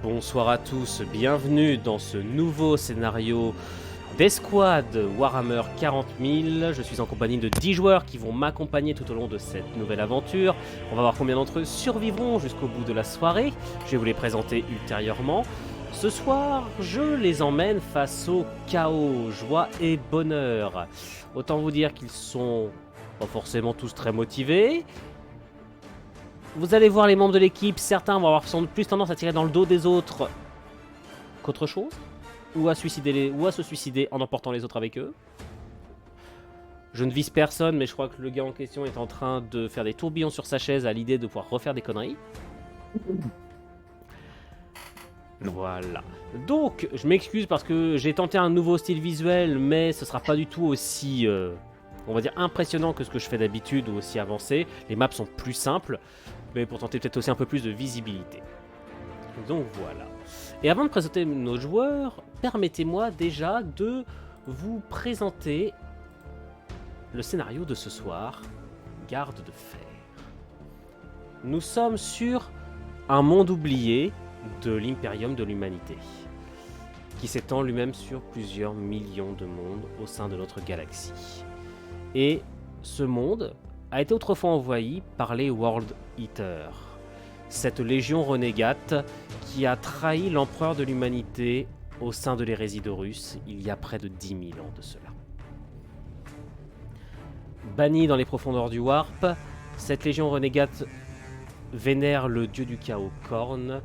Bonsoir à tous, bienvenue dans ce nouveau scénario d'Escouade Warhammer 40 000. Je suis en compagnie de 10 joueurs qui vont m'accompagner tout au long de cette nouvelle aventure. On va voir combien d'entre eux survivront jusqu'au bout de la soirée. Je vais vous les présenter ultérieurement. Ce soir, je les emmène face au chaos, joie et bonheur. Autant vous dire qu'ils sont pas forcément tous très motivés. Vous allez voir les membres de l'équipe, certains vont avoir sans doute plus tendance à tirer dans le dos des autres qu'autre chose, ou à se suicider en emportant les autres avec eux. Je ne vise personne, mais je crois que le gars en question est en train de faire des tourbillons sur sa chaise à l'idée de pouvoir refaire des conneries. Voilà. Donc, je m'excuse parce que j'ai tenté un nouveau style visuel, mais ce sera pas du tout aussi, on va dire, impressionnant que ce que je fais d'habitude ou aussi avancé. Les maps sont plus simples, mais pour tenter peut-être aussi un peu plus de visibilité. Donc voilà. Et avant de présenter nos joueurs, permettez-moi déjà de vous présenter le scénario de ce soir, Garde de Fer. Nous sommes sur un monde oublié de l'Imperium de l'Humanité, qui s'étend lui-même sur plusieurs millions de mondes au sein de notre galaxie. Et ce monde a été autrefois envahi par les World Eaters, cette légion renégate qui a trahi l'empereur de l'humanité au sein de l'hérésie d'Horus il y a près de 10 000 ans de cela. Bannie dans les profondeurs du Warp, cette légion renégate vénère le dieu du chaos Khorne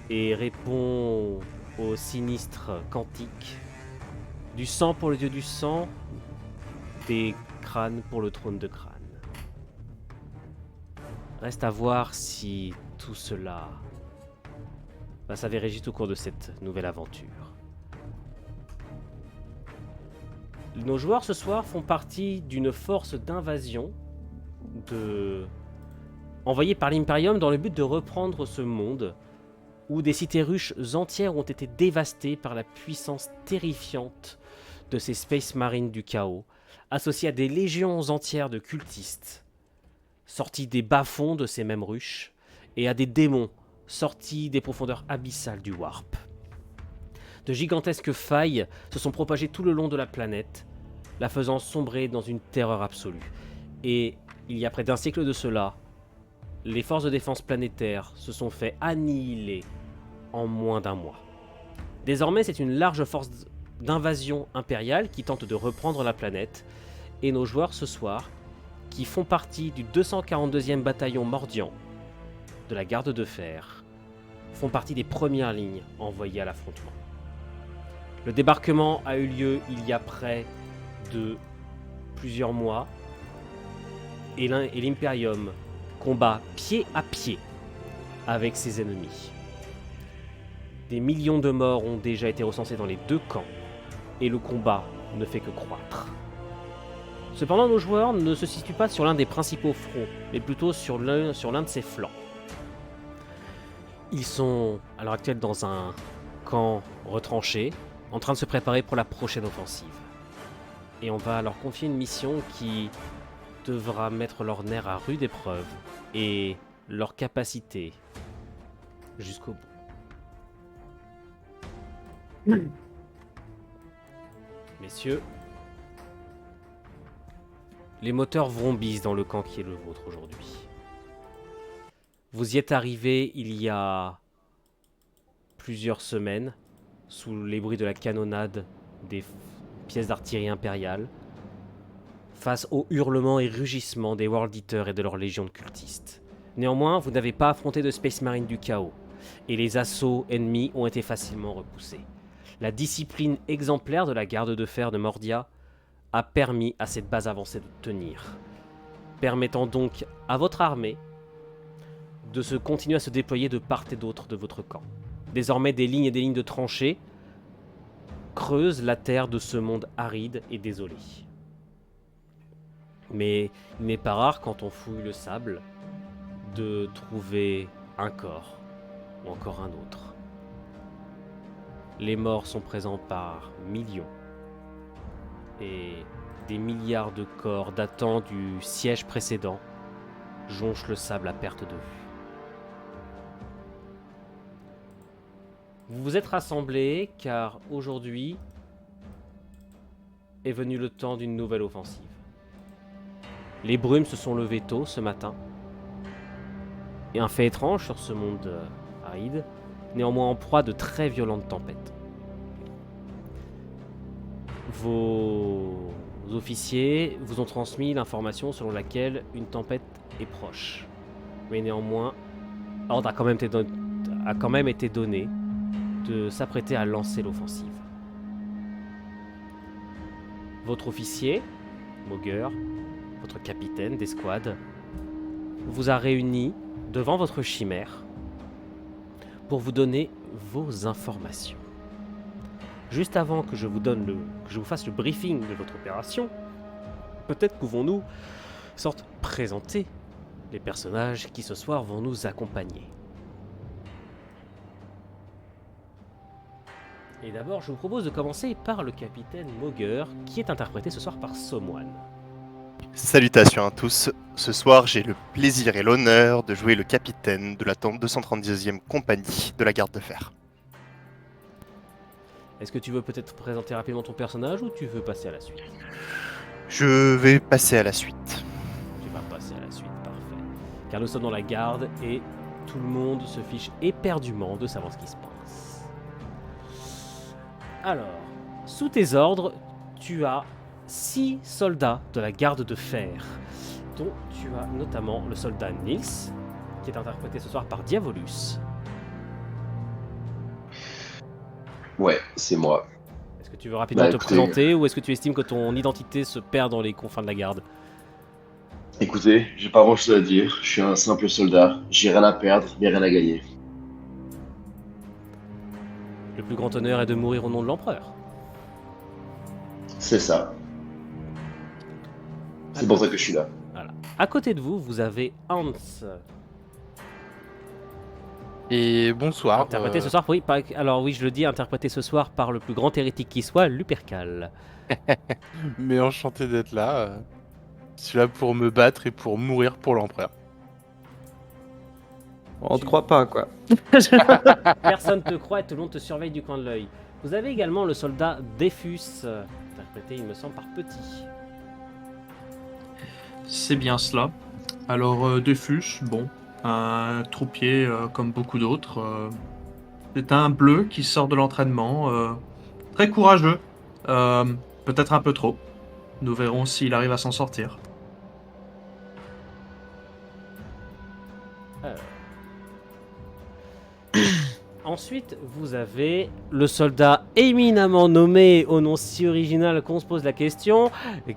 et répond au sinistre cantique du sang pour le dieu du sang, des crânes pour le trône de crâne. Reste à voir si tout cela va s'avérer juste au cours de cette nouvelle aventure. Nos joueurs ce soir font partie d'une force d'invasion envoyée par l'Imperium dans le but de reprendre ce monde où des cités ruches entières ont été dévastées par la puissance terrifiante de ces Space Marines du chaos, associés à des légions entières de cultistes sortis des bas-fonds de ces mêmes ruches, et à des démons sortis des profondeurs abyssales du Warp. De gigantesques failles se sont propagées tout le long de la planète, la faisant sombrer dans une terreur absolue. Et il y a près d'un siècle de cela, les forces de défense planétaires se sont fait annihiler en moins d'un mois. Désormais, c'est une large force d'invasion impériale qui tente de reprendre la planète, et nos joueurs ce soir, qui font partie du 242e bataillon Mordian de la Garde de Fer, font partie des premières lignes envoyées à l'affrontement. Le débarquement a eu lieu il y a près de plusieurs mois, et l'Imperium combat pied à pied avec ses ennemis. Des millions de morts ont déjà été recensés dans les deux camps, et le combat ne fait que croître. Cependant, nos joueurs ne se situent pas sur l'un des principaux fronts, mais plutôt sur l'un de ses flancs. Ils sont à l'heure actuelle dans un camp retranché, en train de se préparer pour la prochaine offensive. Et on va leur confier une mission qui devra mettre leur nerf à rude épreuve et leur capacité jusqu'au bout. Messieurs, les moteurs vrombissent dans le camp qui est le vôtre aujourd'hui. Vous y êtes arrivés il y a plusieurs semaines, sous les bruits de la canonnade des pièces d'artillerie impériale, face aux hurlements et rugissements des World Eaters et de leur légion de cultistes. Néanmoins, vous n'avez pas affronté de Space Marine du chaos, et les assauts ennemis ont été facilement repoussés. La discipline exemplaire de la Garde de Fer de Mordia a permis à cette base avancée de tenir, permettant donc à votre armée de continuer à se déployer de part et d'autre de votre camp. Désormais, des lignes et des lignes de tranchées creusent la terre de ce monde aride et désolé. Mais il n'est pas rare, quand on fouille le sable, de trouver un corps ou encore un autre. Les morts sont présents par millions, et des milliards de corps datant du siège précédent jonchent le sable à perte de vue. Vous vous êtes rassemblés car aujourd'hui est venu le temps d'une nouvelle offensive. Les brumes se sont levées tôt ce matin. Et un fait étrange sur ce monde aride, néanmoins en proie de très violentes tempêtes. Vos officiers vous ont transmis l'information selon laquelle une tempête est proche. Mais néanmoins, ordre a quand même été donné de s'apprêter à lancer l'offensive. Votre officier, Mauger, votre capitaine d'escouade, vous a réunis devant votre chimère pour vous donner vos informations. Juste avant que je vous fasse le briefing de votre opération, peut-être pouvons-nous présenter les personnages qui ce soir vont nous accompagner. Et d'abord, je vous propose de commencer par le capitaine Mauger, qui est interprété ce soir par Somoine. Salutations à tous. Ce soir, j'ai le plaisir et l'honneur de jouer le capitaine de la 232e compagnie de la garde de fer. Est-ce que tu veux peut-être présenter rapidement ton personnage ou tu veux passer à la suite? Je vais passer à la suite. Tu vas passer à la suite, parfait. Car nous sommes dans la garde et tout le monde se fiche éperdument de savoir ce qui se passe. Alors, sous tes ordres, tu as 6 soldats de la garde de fer, dont tu as notamment le soldat Nils, qui est interprété ce soir par Diavolus. Ouais, c'est moi. Est-ce que tu veux rapidement te écoutez, présenter ou est-ce que tu estimes que ton identité se perd dans les confins de la garde? Écoutez, j'ai pas grand chose à dire. Je suis un simple soldat. J'ai rien à perdre, mais rien à gagner. Le plus grand honneur est de mourir au nom de l'empereur. C'est ça. C'est pour ça que je suis là. Voilà. À côté de vous, vous avez Hans, Et bonsoir. interprété ce soir, alors oui, je le dis, interprété ce soir par le plus grand hérétique qui soit, Lupercal. Mais enchanté d'être là. Je suis là pour me battre et pour mourir pour l'empereur. On te croit pas, quoi. Personne te croit et tout le monde te surveille du coin de l'œil. Vous avez également le soldat Defus, interprété, il me semble, par Petit. C'est bien cela. Alors, Defus, bon, un troupier comme beaucoup d'autres. C'est un bleu qui sort de l'entraînement. Très courageux. Peut-être un peu trop. Nous verrons s'il arrive à s'en sortir. Ensuite, vous avez le soldat éminemment nommé au nom si original qu'on se pose la question,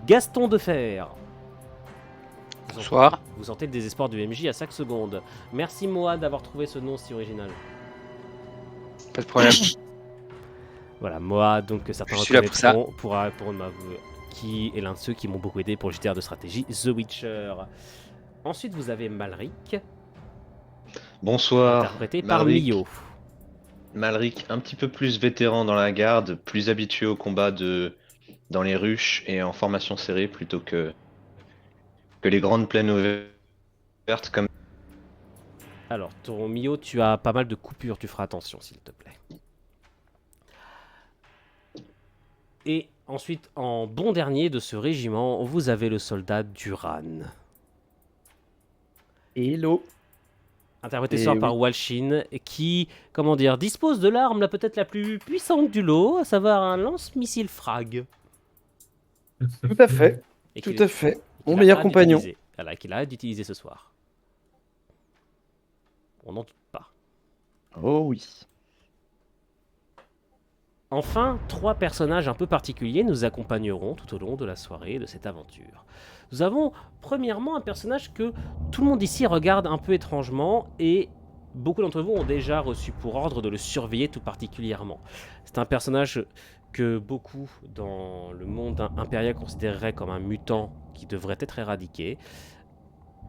Gaston de Fer. Bonsoir. Vous sentez le désespoir du MJ à chaque seconde. Merci Moa d'avoir trouvé ce nom si original. Pas de problème. Voilà, Moa, donc que certains Je suis là pour ça. reconnaîtront pour m'avouer, qui est l'un de ceux qui m'ont beaucoup aidé pour le JTR de stratégie The Witcher. Ensuite, vous avez Malric, Bonsoir. interprété par Malric. Mio. Malric, un petit peu plus vétéran dans la garde, plus habitué au combat dans les ruches et en formation serrée plutôt que les grandes plaines ouvertes comme. Alors, ton Mio, tu as pas mal de coupures, tu feras attention s'il te plaît. Et ensuite, en bon dernier de ce régiment, vous avez le soldat Duran, Hello. interprété Et ce soir oui. par Walshin, qui, comment dire, dispose de l'arme peut-être la plus puissante du lot, à savoir un lance-missile frag. Tout à fait. Et Tout qu'il- à fait. et Mon qu'il a meilleur hâte compagnon. d'utiliser. Voilà, qu'il a hâte d'utiliser ce soir. On n'en doute pas. Oh oui. Enfin, 3 personnages un peu particuliers nous accompagneront tout au long de la soirée de cette aventure. Nous avons premièrement un personnage que tout le monde ici regarde un peu étrangement et beaucoup d'entre vous ont déjà reçu pour ordre de le surveiller tout particulièrement. C'est un personnage que beaucoup dans le monde impérial considéreraient comme un mutant qui devrait être éradiqué.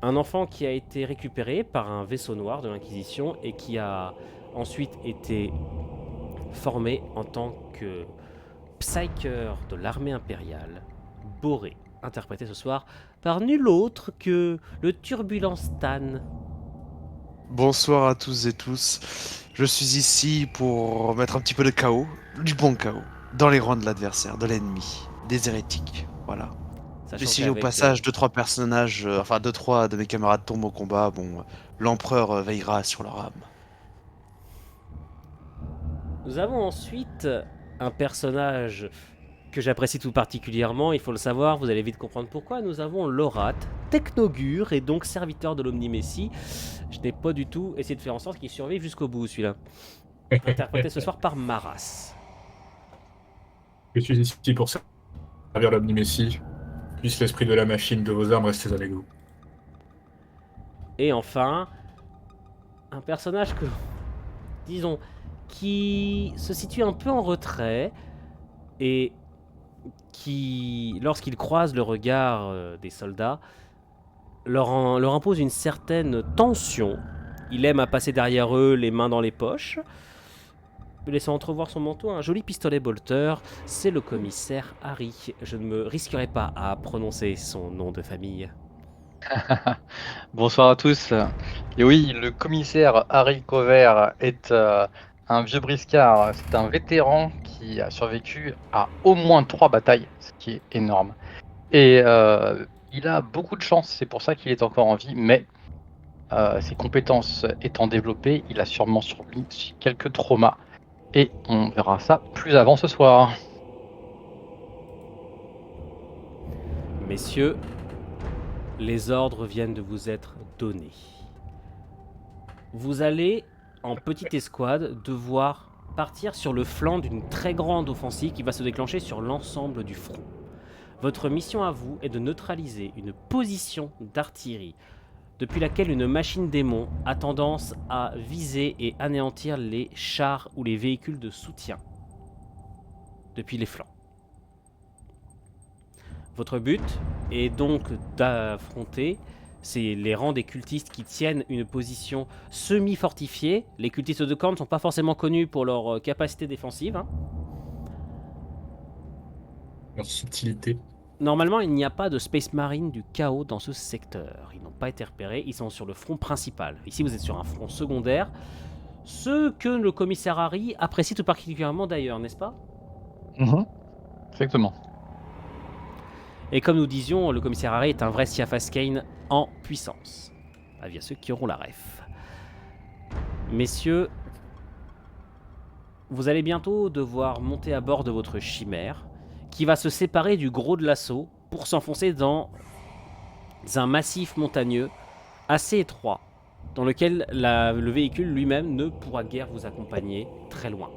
Un enfant qui a été récupéré par un vaisseau noir de l'Inquisition et qui a ensuite été formé en tant que psyker de l'armée impériale, Boré, interprété ce soir par nul autre que le turbulent Stan. Bonsoir à tous et tous. Je suis ici pour mettre un petit peu de chaos, du bon chaos, dans les rangs de l'adversaire, de l'ennemi, des hérétiques. Voilà. Sachant Et si au qu'avec, passage 2-3 personnages, enfin 2-3 de mes camarades tombent au combat, bon, l'empereur veillera sur leur âme. Nous avons ensuite un personnage que j'apprécie tout particulièrement, il faut le savoir, vous allez vite comprendre pourquoi. Nous avons Lorat, Technogure et donc serviteur de l'Omnimessie. Je n'ai pas du tout essayé de faire en sorte qu'il survive jusqu'au bout, celui-là. Interprété ce soir par Maras. Je suis ici pour servir l'Omnimessie. Puisse l'esprit de la machine de vos armes rester avec vous. Et enfin, un personnage que, disons, qui se situe un peu en retrait et qui, lorsqu'il croise le regard des soldats, leur impose une certaine tension. Il aime à passer derrière eux, les mains dans les poches, laissant entrevoir son manteau, un joli pistolet bolter. C'est le commissaire Harry. Je ne me risquerai pas à prononcer son nom de famille. Bonsoir à tous. Et oui, le commissaire Harry Covert est un vieux briscard. C'est un vétéran qui a survécu à au moins 3 batailles, ce qui est énorme. Et il a beaucoup de chance, c'est pour ça qu'il est encore en vie, mais ses compétences étant développées, il a sûrement subi quelques traumas. Et on verra ça plus avant ce soir. Messieurs, les ordres viennent de vous être donnés. Vous allez, en petite escouade, devoir partir sur le flanc d'une très grande offensive qui va se déclencher sur l'ensemble du front. Votre mission à vous est de neutraliser une position d'artillerie depuis laquelle une machine démon a tendance à viser et anéantir les chars ou les véhicules de soutien depuis les flancs. Votre but est donc d'affronter les rangs des cultistes qui tiennent une position semi-fortifiée. Les cultistes de Khorne ne sont pas forcément connus pour leur capacité défensive. Hein. Leur subtilité. Normalement, il n'y a pas de Space Marine du chaos dans ce secteur. Ils n'ont pas été repérés, ils sont sur le front principal. Ici, vous êtes sur un front secondaire. Ce que le commissaire Harry apprécie tout particulièrement d'ailleurs, n'est-ce pas ? Exactement. Et comme nous disions, le commissaire Harry est un vrai Siafaskane en puissance. Avis à ceux qui auront la ref. Messieurs, vous allez bientôt devoir monter à bord de votre chimère, qui va se séparer du gros de l'assaut pour s'enfoncer dans un massif montagneux assez étroit, dans lequel le véhicule lui-même ne pourra guère vous accompagner très loin.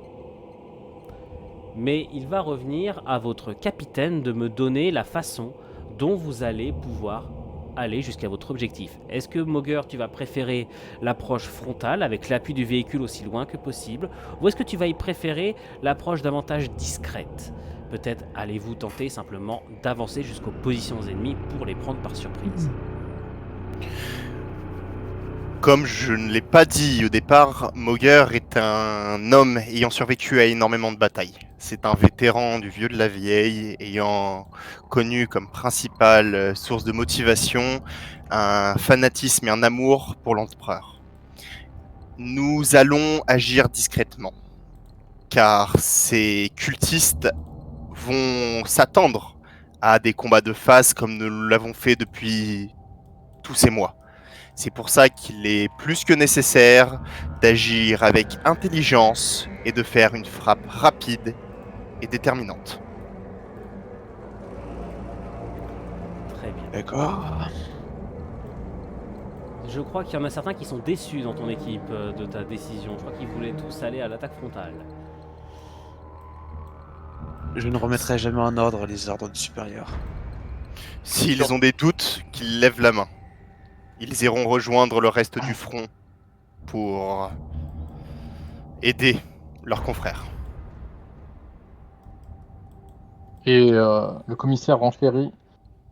Mais il va revenir à votre capitaine de me donner la façon dont vous allez pouvoir aller jusqu'à votre objectif. Est-ce que, Mogger, tu vas préférer l'approche frontale avec l'appui du véhicule aussi loin que possible, ou est-ce que tu vas y préférer l'approche davantage discrète ? Peut-être allez-vous tenter simplement d'avancer jusqu'aux positions ennemies pour les prendre par surprise. Comme je ne l'ai pas dit au départ, Mogger est un homme ayant survécu à énormément de batailles. C'est un vétéran du vieux de la vieille, ayant connu comme principale source de motivation un fanatisme et un amour pour l'empereur. Nous allons agir discrètement, car ces cultistes vont s'attendre à des combats de face comme nous l'avons fait depuis tous ces mois. C'est pour ça qu'il est plus que nécessaire d'agir avec intelligence et de faire une frappe rapide et déterminante. Très bien. D'accord. Je crois qu'il y en a certains qui sont déçus dans ton équipe de ta décision. Je crois qu'ils voulaient tous aller à l'attaque frontale. Je ne remettrai jamais en ordre les ordres du supérieur. S'ils ont des doutes, qu'ils lèvent la main. Ils iront rejoindre le reste du front pour aider leurs confrères. Et le commissaire renchérit.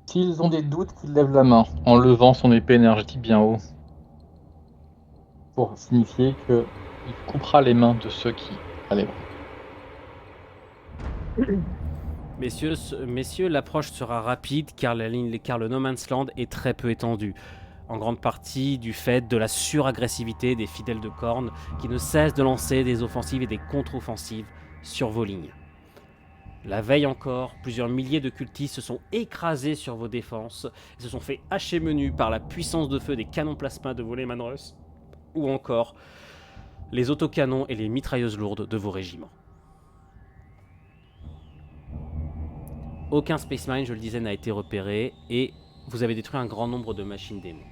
S'ils ont des doutes, qu'ils lèvent la main, en levant son épée énergétique bien haut. Pour signifier qu'il coupera les mains de ceux qui allez. Messieurs, l'approche sera rapide car le No Man's Land est très peu étendu. en grande partie du fait de la suragressivité des fidèles de Khorne qui ne cessent de lancer des offensives et des contre-offensives sur vos lignes. La veille encore, plusieurs milliers de cultistes se sont écrasés sur vos défenses et se sont fait hacher menu par la puissance de feu des canons plasma de vos Lehman Russ, ou encore les autocanons et les mitrailleuses lourdes de vos régiments. Aucun Space Marine, je le disais, n'a été repéré et vous avez détruit un grand nombre de machines démons.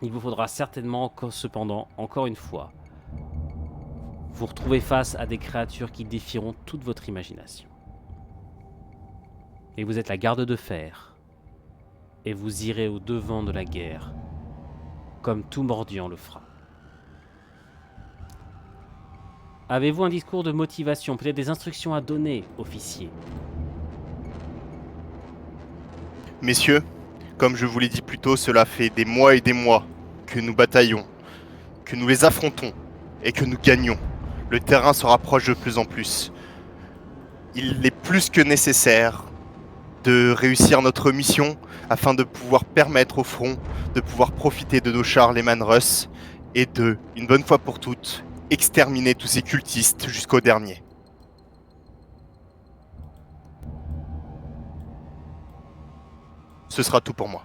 Il vous faudra certainement, cependant, encore une fois, vous retrouver face à des créatures qui défieront toute votre imagination. Et vous êtes la garde de fer, et vous irez au devant de la guerre, comme tout Mordian le fera. Avez-vous un discours de motivation, peut-être des instructions à donner, officier ? Messieurs, comme je vous l'ai dit plus tôt, cela fait des mois et des mois que nous bataillons, que nous les affrontons et que nous gagnons. Le terrain se rapproche de plus en plus. Il est plus que nécessaire de réussir notre mission afin de pouvoir permettre au front de pouvoir profiter de nos chars Lehman Russ et de, une bonne fois pour toutes, exterminer tous ces cultistes jusqu'au dernier. Ce sera tout pour moi.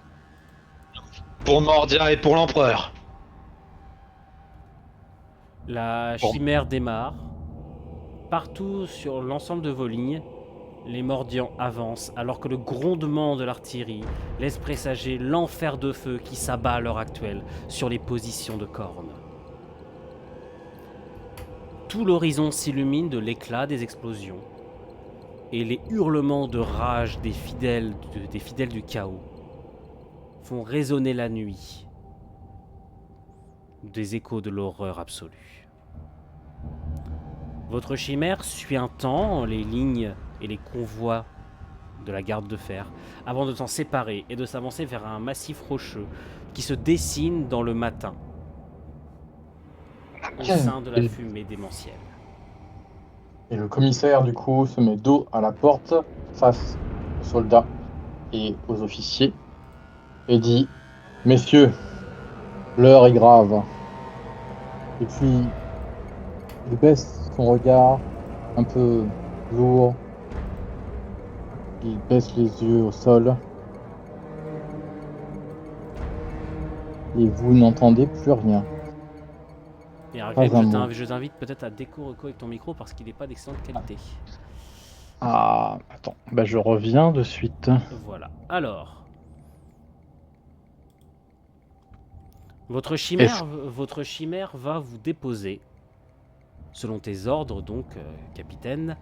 Pour Mordia et pour l'Empereur. La chimère démarre. Partout sur l'ensemble de vos lignes, les Mordians avancent alors que le grondement de l'artillerie laisse présager l'enfer de feu qui s'abat à l'heure actuelle sur les positions de Khorne. Tout l'horizon s'illumine de l'éclat des explosions et les hurlements de rage des fidèles du chaos font résonner la nuit des échos de l'horreur absolue. Votre chimère suit un temps les lignes et les convois de la garde de fer avant de s'en séparer et de s'avancer vers un massif rocheux qui se dessine dans le matin au sein de la fumée démentielle. Et le commissaire, du coup, se met dos à la porte, face aux soldats et aux officiers, et dit « Messieurs, l'heure est grave. » Et puis, il baisse son regard, un peu lourd. Il baisse les yeux au sol. Et vous n'entendez plus rien. Et Argrim, je t'invite peut-être à déco-reco avec ton micro parce qu'il n'est pas d'excellente qualité. Ah, attends, bah je reviens de suite. Voilà. Alors, votre chimère va vous déposer, selon tes ordres donc, capitaine,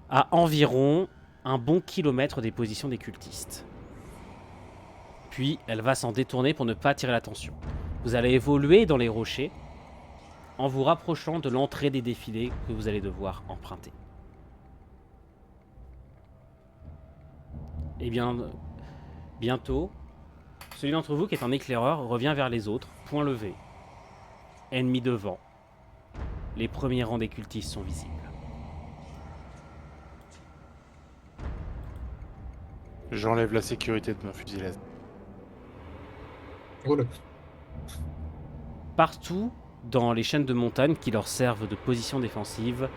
à environ un bon kilomètre des positions des cultistes. Puis, elle va s'en détourner pour ne pas attirer l'attention. Vous allez évoluer dans les rochers en vous rapprochant de l'entrée des défilés que vous allez devoir emprunter. Et bien, bientôt, celui d'entre vous qui est un éclaireur revient vers les autres, point levé. Ennemi devant. Les premiers rangs des cultistes sont visibles. J'enlève la sécurité de mon fusil laser. Oh là. Partout, dans les chaînes de montagne qui leur servent de position défensive,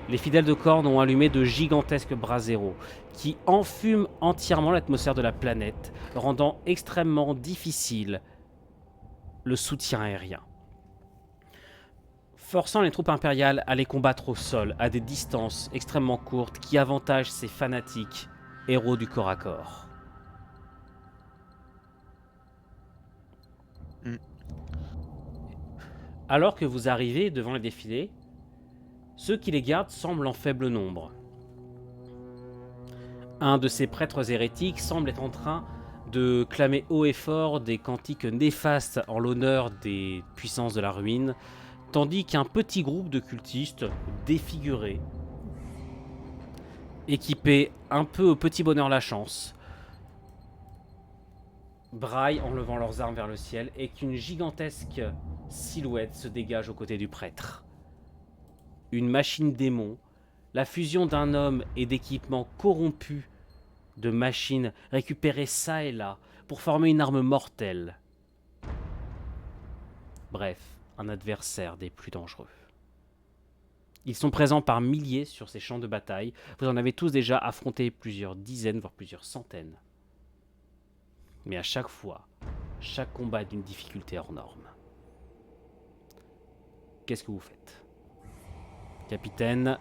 les fidèles de Khorne ont allumé de gigantesques braseros qui enfument entièrement l'atmosphère de la planète, rendant extrêmement difficile le soutien aérien. Forçant les troupes impériales à les combattre au sol à des distances extrêmement courtes qui avantagent ces fanatiques héros du corps à corps. Alors que vous arrivez devant les défilés, ceux qui les gardent semblent en faible nombre. Un de ces prêtres hérétiques semble être en train de clamer haut et fort des cantiques néfastes en l'honneur des puissances de la ruine, tandis qu'un petit groupe de cultistes défigurés, équipés un peu au petit bonheur la chance, braillent en levant leurs armes vers le ciel et qu'une gigantesque silhouette se dégage aux côtés du prêtre. Une machine démon, la fusion d'un homme et d'équipements corrompus, de machines récupérées ça et là, pour former une arme mortelle. Bref, un adversaire des plus dangereux. Ils sont présents par milliers sur ces champs de bataille. Vous en avez tous déjà affronté plusieurs dizaines, voire plusieurs centaines. Mais à chaque fois, chaque combat est d'une difficulté hors norme. Qu'est-ce que vous faites? Capitaine,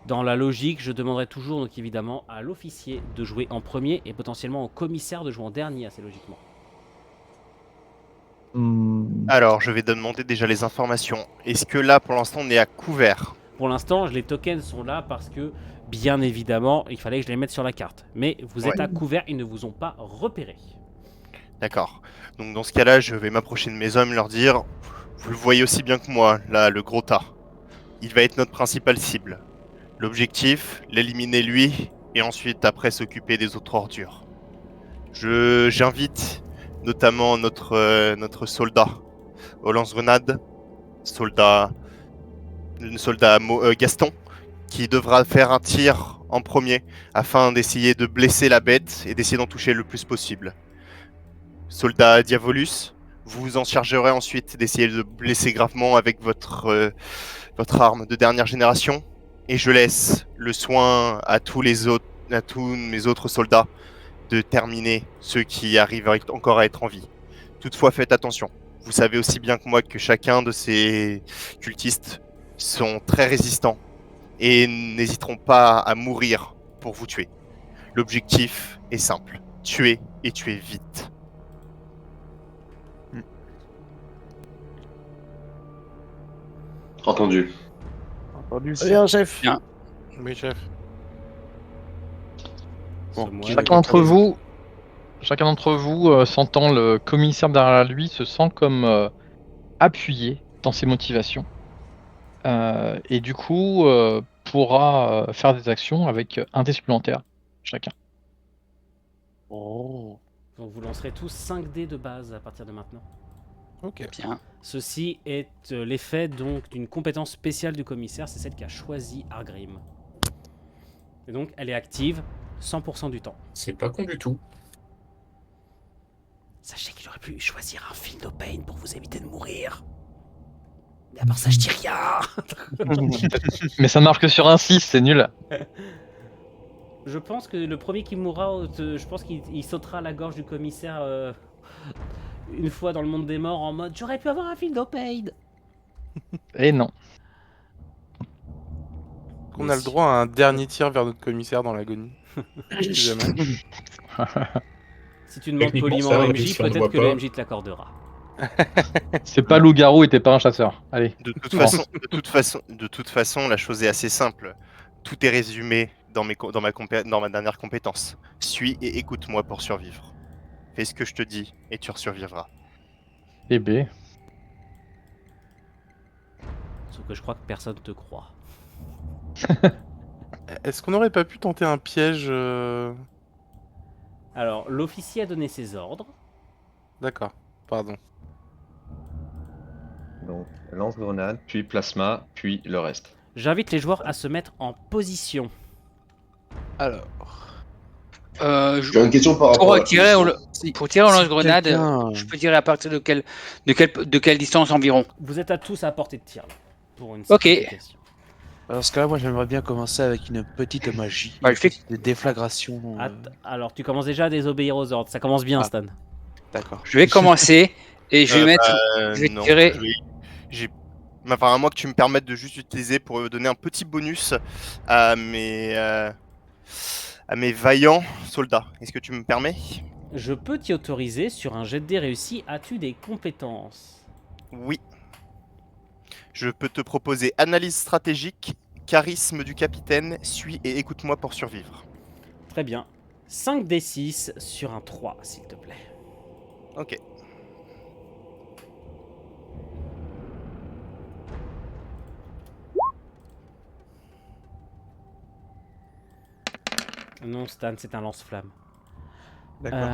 dans la logique, je demanderai toujours donc évidemment à l'officier de jouer en premier et potentiellement au commissaire de jouer en dernier, assez logiquement. Alors, je vais demander déjà les informations. Est-ce que là, pour l'instant, on est à couvert? Pour l'instant, les tokens sont là parce que, bien évidemment, il fallait que je les mette sur la carte. Mais vous êtes à couvert, ils ne vous ont pas repéré. D'accord. Donc dans ce cas-là, je vais m'approcher de mes hommes et leur dire, vous le voyez aussi bien que moi, là, le gros tas. Il va être notre principale cible. L'objectif, l'éliminer lui, et ensuite après s'occuper des autres ordures. J'invite notamment notre soldat au lance-grenade, Gaston, qui devra faire un tir en premier afin d'essayer de blesser la bête et d'essayer d'en toucher le plus possible. Soldat Diabolus, vous vous en chargerez ensuite d'essayer de blesser gravement avec votre arme de dernière génération, et je laisse le soin à tous mes autres soldats de terminer ceux qui arrivent encore à être en vie. Toutefois, faites attention. Vous savez aussi bien que moi que chacun de ces cultistes sont très résistants et n'hésiteront pas à mourir pour vous tuer. L'objectif est simple, tuer et tuer vite. Entendu. Entendu, bien, chef. Bien. Oui, chef. Bon, Chacun d'entre vous sentant le commissaire derrière lui se sent comme appuyé dans ses motivations. Et du coup, pourra faire des actions avec un dé supplémentaire chacun. Donc vous lancerez tous 5 dés de base à partir de maintenant. Ok. Bien. Ceci est l'effet donc d'une compétence spéciale du commissaire, c'est celle qu'a choisi Argrim. Et donc elle est active 100% du temps. C'est pas con du tout. Sachez qu'il aurait pu choisir un Feel No Pain pour vous éviter de mourir. Mais à part ça, je dis rien. Mais ça marche que sur un 6, c'est nul. Je pense que le premier qui mourra, je pense qu'il sautera à la gorge du commissaire une fois dans le monde des morts en mode j'aurais pu avoir un Feel No Pain. Et non. On a le droit à un dernier tir vers notre commissaire dans l'agonie. Si jamais. Si tu demandes Techniquement, poliment ça va, au mais MJ, si on ne peut-être voit que pas. le MJ te l'accordera. C'est pas loup-garou et t'es pas un chasseur. Allez. De toute façon, la chose est assez simple. Tout est résumé dans ma dernière compétence. Suis et écoute-moi pour survivre. Fais ce que je te dis et tu survivras. Et B. Sauf que je crois que personne te croit. Est-ce qu'on n'aurait pas pu tenter un piège Alors, l'officier a donné ses ordres. D'accord, pardon. Donc, lance-grenade, puis plasma, puis le reste. J'invite les joueurs à se mettre en position. Alors, J'ai une question par rapport Pour à la tirer, position. pour tirer au si lance-grenade, quelqu'un- je peux tirer à partir de quelle distance environ? Vous êtes à tous à portée de tir là, pour une Ok. simplification. Dans ce cas-là, moi j'aimerais bien commencer avec une petite magie, Bah, une je fais- petite déflagration. Alors, tu commences déjà à désobéir aux ordres. Ça commence bien, Ah. Stan. D'accord. Je vais commencer et je vais mettre. Je vais Non, tirer. à moi que tu me permettes de juste utiliser pour donner un petit bonus à mes vaillants soldats. Est-ce que tu me permets? Je peux t'y autoriser sur un jet de dés réussi. As-tu des compétences? Oui. Je peux te proposer analyse stratégique, charisme du capitaine, suis et écoute-moi pour survivre. Très bien. 5d6 sur un 3, s'il te plaît. Ok. Non, Stan, c'est un lance-flamme. D'accord.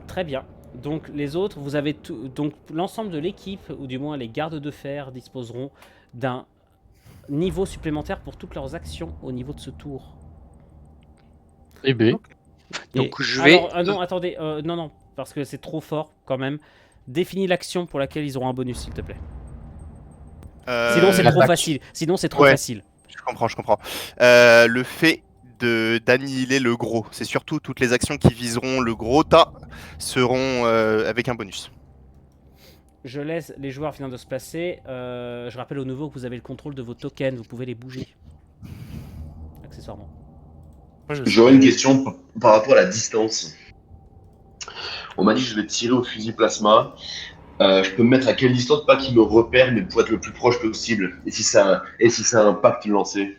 Très bien. Donc les autres, vous avez tout. Donc l'ensemble de l'équipe, ou du moins les gardes de fer, disposeront d'un niveau supplémentaire pour toutes leurs actions au niveau de ce tour. Et B. Donc je vais. Non, attendez, non, parce que c'est trop fort quand même. Définis l'action pour laquelle ils auront un bonus, s'il te plaît. Sinon, c'est trop facile. Je comprends. Le fait d'annihiler le gros, c'est surtout toutes les actions qui viseront le gros tas seront avec un bonus. Je laisse les joueurs finir de se placer. Je rappelle au nouveau que vous avez le contrôle de vos tokens, vous pouvez les bouger. Accessoirement. J'aurais une question par rapport à la distance. On m'a dit que je vais tirer au fusil plasma. Je peux me mettre à quelle distance, pas qu'il me repère, mais pour être le plus proche possible. Et si ça impacte le lancer.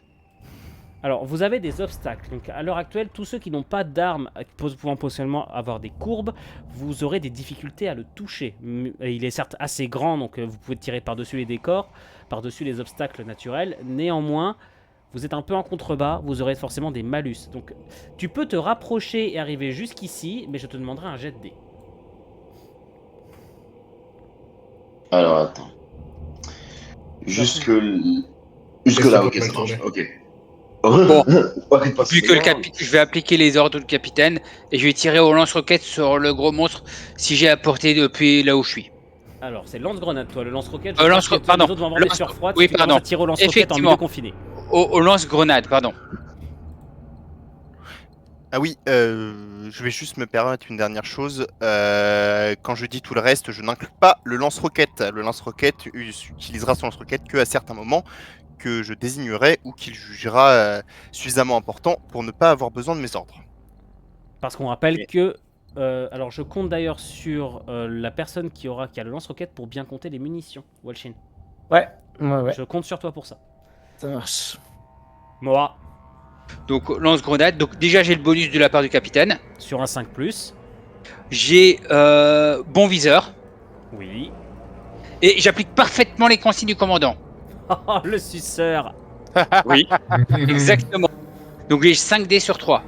Alors, vous avez des obstacles. Donc, à l'heure actuelle, tous ceux qui n'ont pas d'armes, pouvant potentiellement avoir des courbes, vous aurez des difficultés à le toucher. Il est certes assez grand, donc vous pouvez tirer par-dessus les décors, par-dessus les obstacles naturels. Néanmoins, vous êtes un peu en contrebas, vous aurez forcément des malus. Donc, tu peux te rapprocher et arriver jusqu'ici, mais je te demanderai un jet de dés. Alors, attends. Jusque là, ok, ça marche. Ok. Bon, vu que je vais appliquer les ordres du capitaine et je vais tirer au lance-roquette sur le gros monstre si j'ai à portée depuis là où je suis. Alors, c'est lance-grenade, toi, le lance-roquette. Pardon. Les autres vont avoir des sueurs froides. Oui, tu pardon. À tirer au lance-roquette en milieu confiné. Au lance-grenade, pardon. Ah oui, je vais juste me permettre une dernière chose. Quand je dis tout le reste, je n'inclus pas le lance-roquette. Le lance-roquette utilisera son lance-roquette qu'à certains moments que je désignerai ou qu'il jugera suffisamment important pour ne pas avoir besoin de mes ordres. Parce qu'on rappelle que... alors, je compte d'ailleurs sur la personne qui a le lance-roquette pour bien compter les munitions, Walshin. Ouais. Je compte sur toi pour ça. Ça marche. Moi. Donc, lance-grenade. Donc, déjà, j'ai le bonus de la part du capitaine. Sur un 5+. J'ai bon viseur. Oui. Et j'applique parfaitement les consignes du commandant. Oh, le suceur. Oui, exactement. Donc, j'ai 5D sur 3.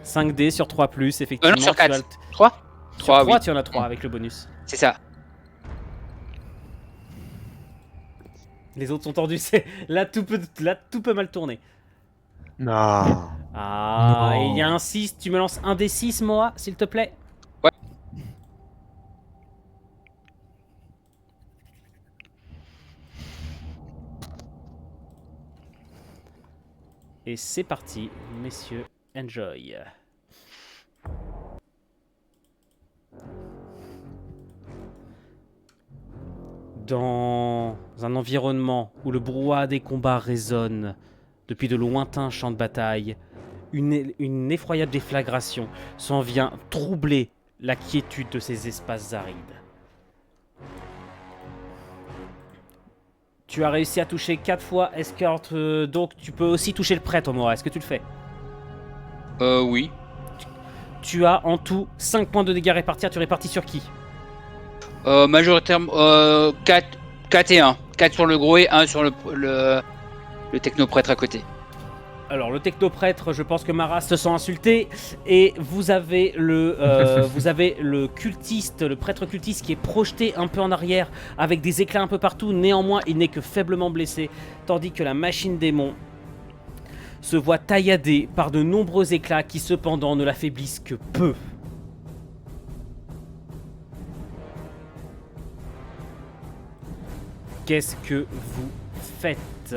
5D sur 3+, effectivement. Non, sur 4. Tu as 3 Sur 3, 3, oui. tu en as 3 avec le bonus. C'est ça. Les autres sont tendus. Là, tout peut mal tourner. Non. Ah, Non. et il y a un 6. Tu me lances un des 6, Moa, s'il te plaît. Ouais. Et c'est parti, messieurs. Enjoy. Dans un environnement où le brouhaha des combats résonne depuis de lointains champs de bataille, une effroyable déflagration s'en vient troubler la quiétude de ces espaces arides. Tu as réussi à toucher 4 fois Escort, donc tu peux aussi toucher le prêtre, Mora. Est-ce que tu le fais? Oui. Tu as en tout 5 points de dégâts à répartir. Tu répartis sur qui? Majoritairement 4 et 1. 4 sur le gros et 1 sur le technoprêtre à côté. Alors, le technoprêtre, je pense que Mara se sent insulté. Et vous avez le cultiste, le prêtre cultiste qui est projeté un peu en arrière avec des éclats un peu partout. Néanmoins, il n'est que faiblement blessé. Tandis que la machine démon se voit tailladée par de nombreux éclats qui cependant ne l'affaiblissent que peu. Qu'est-ce que vous faites?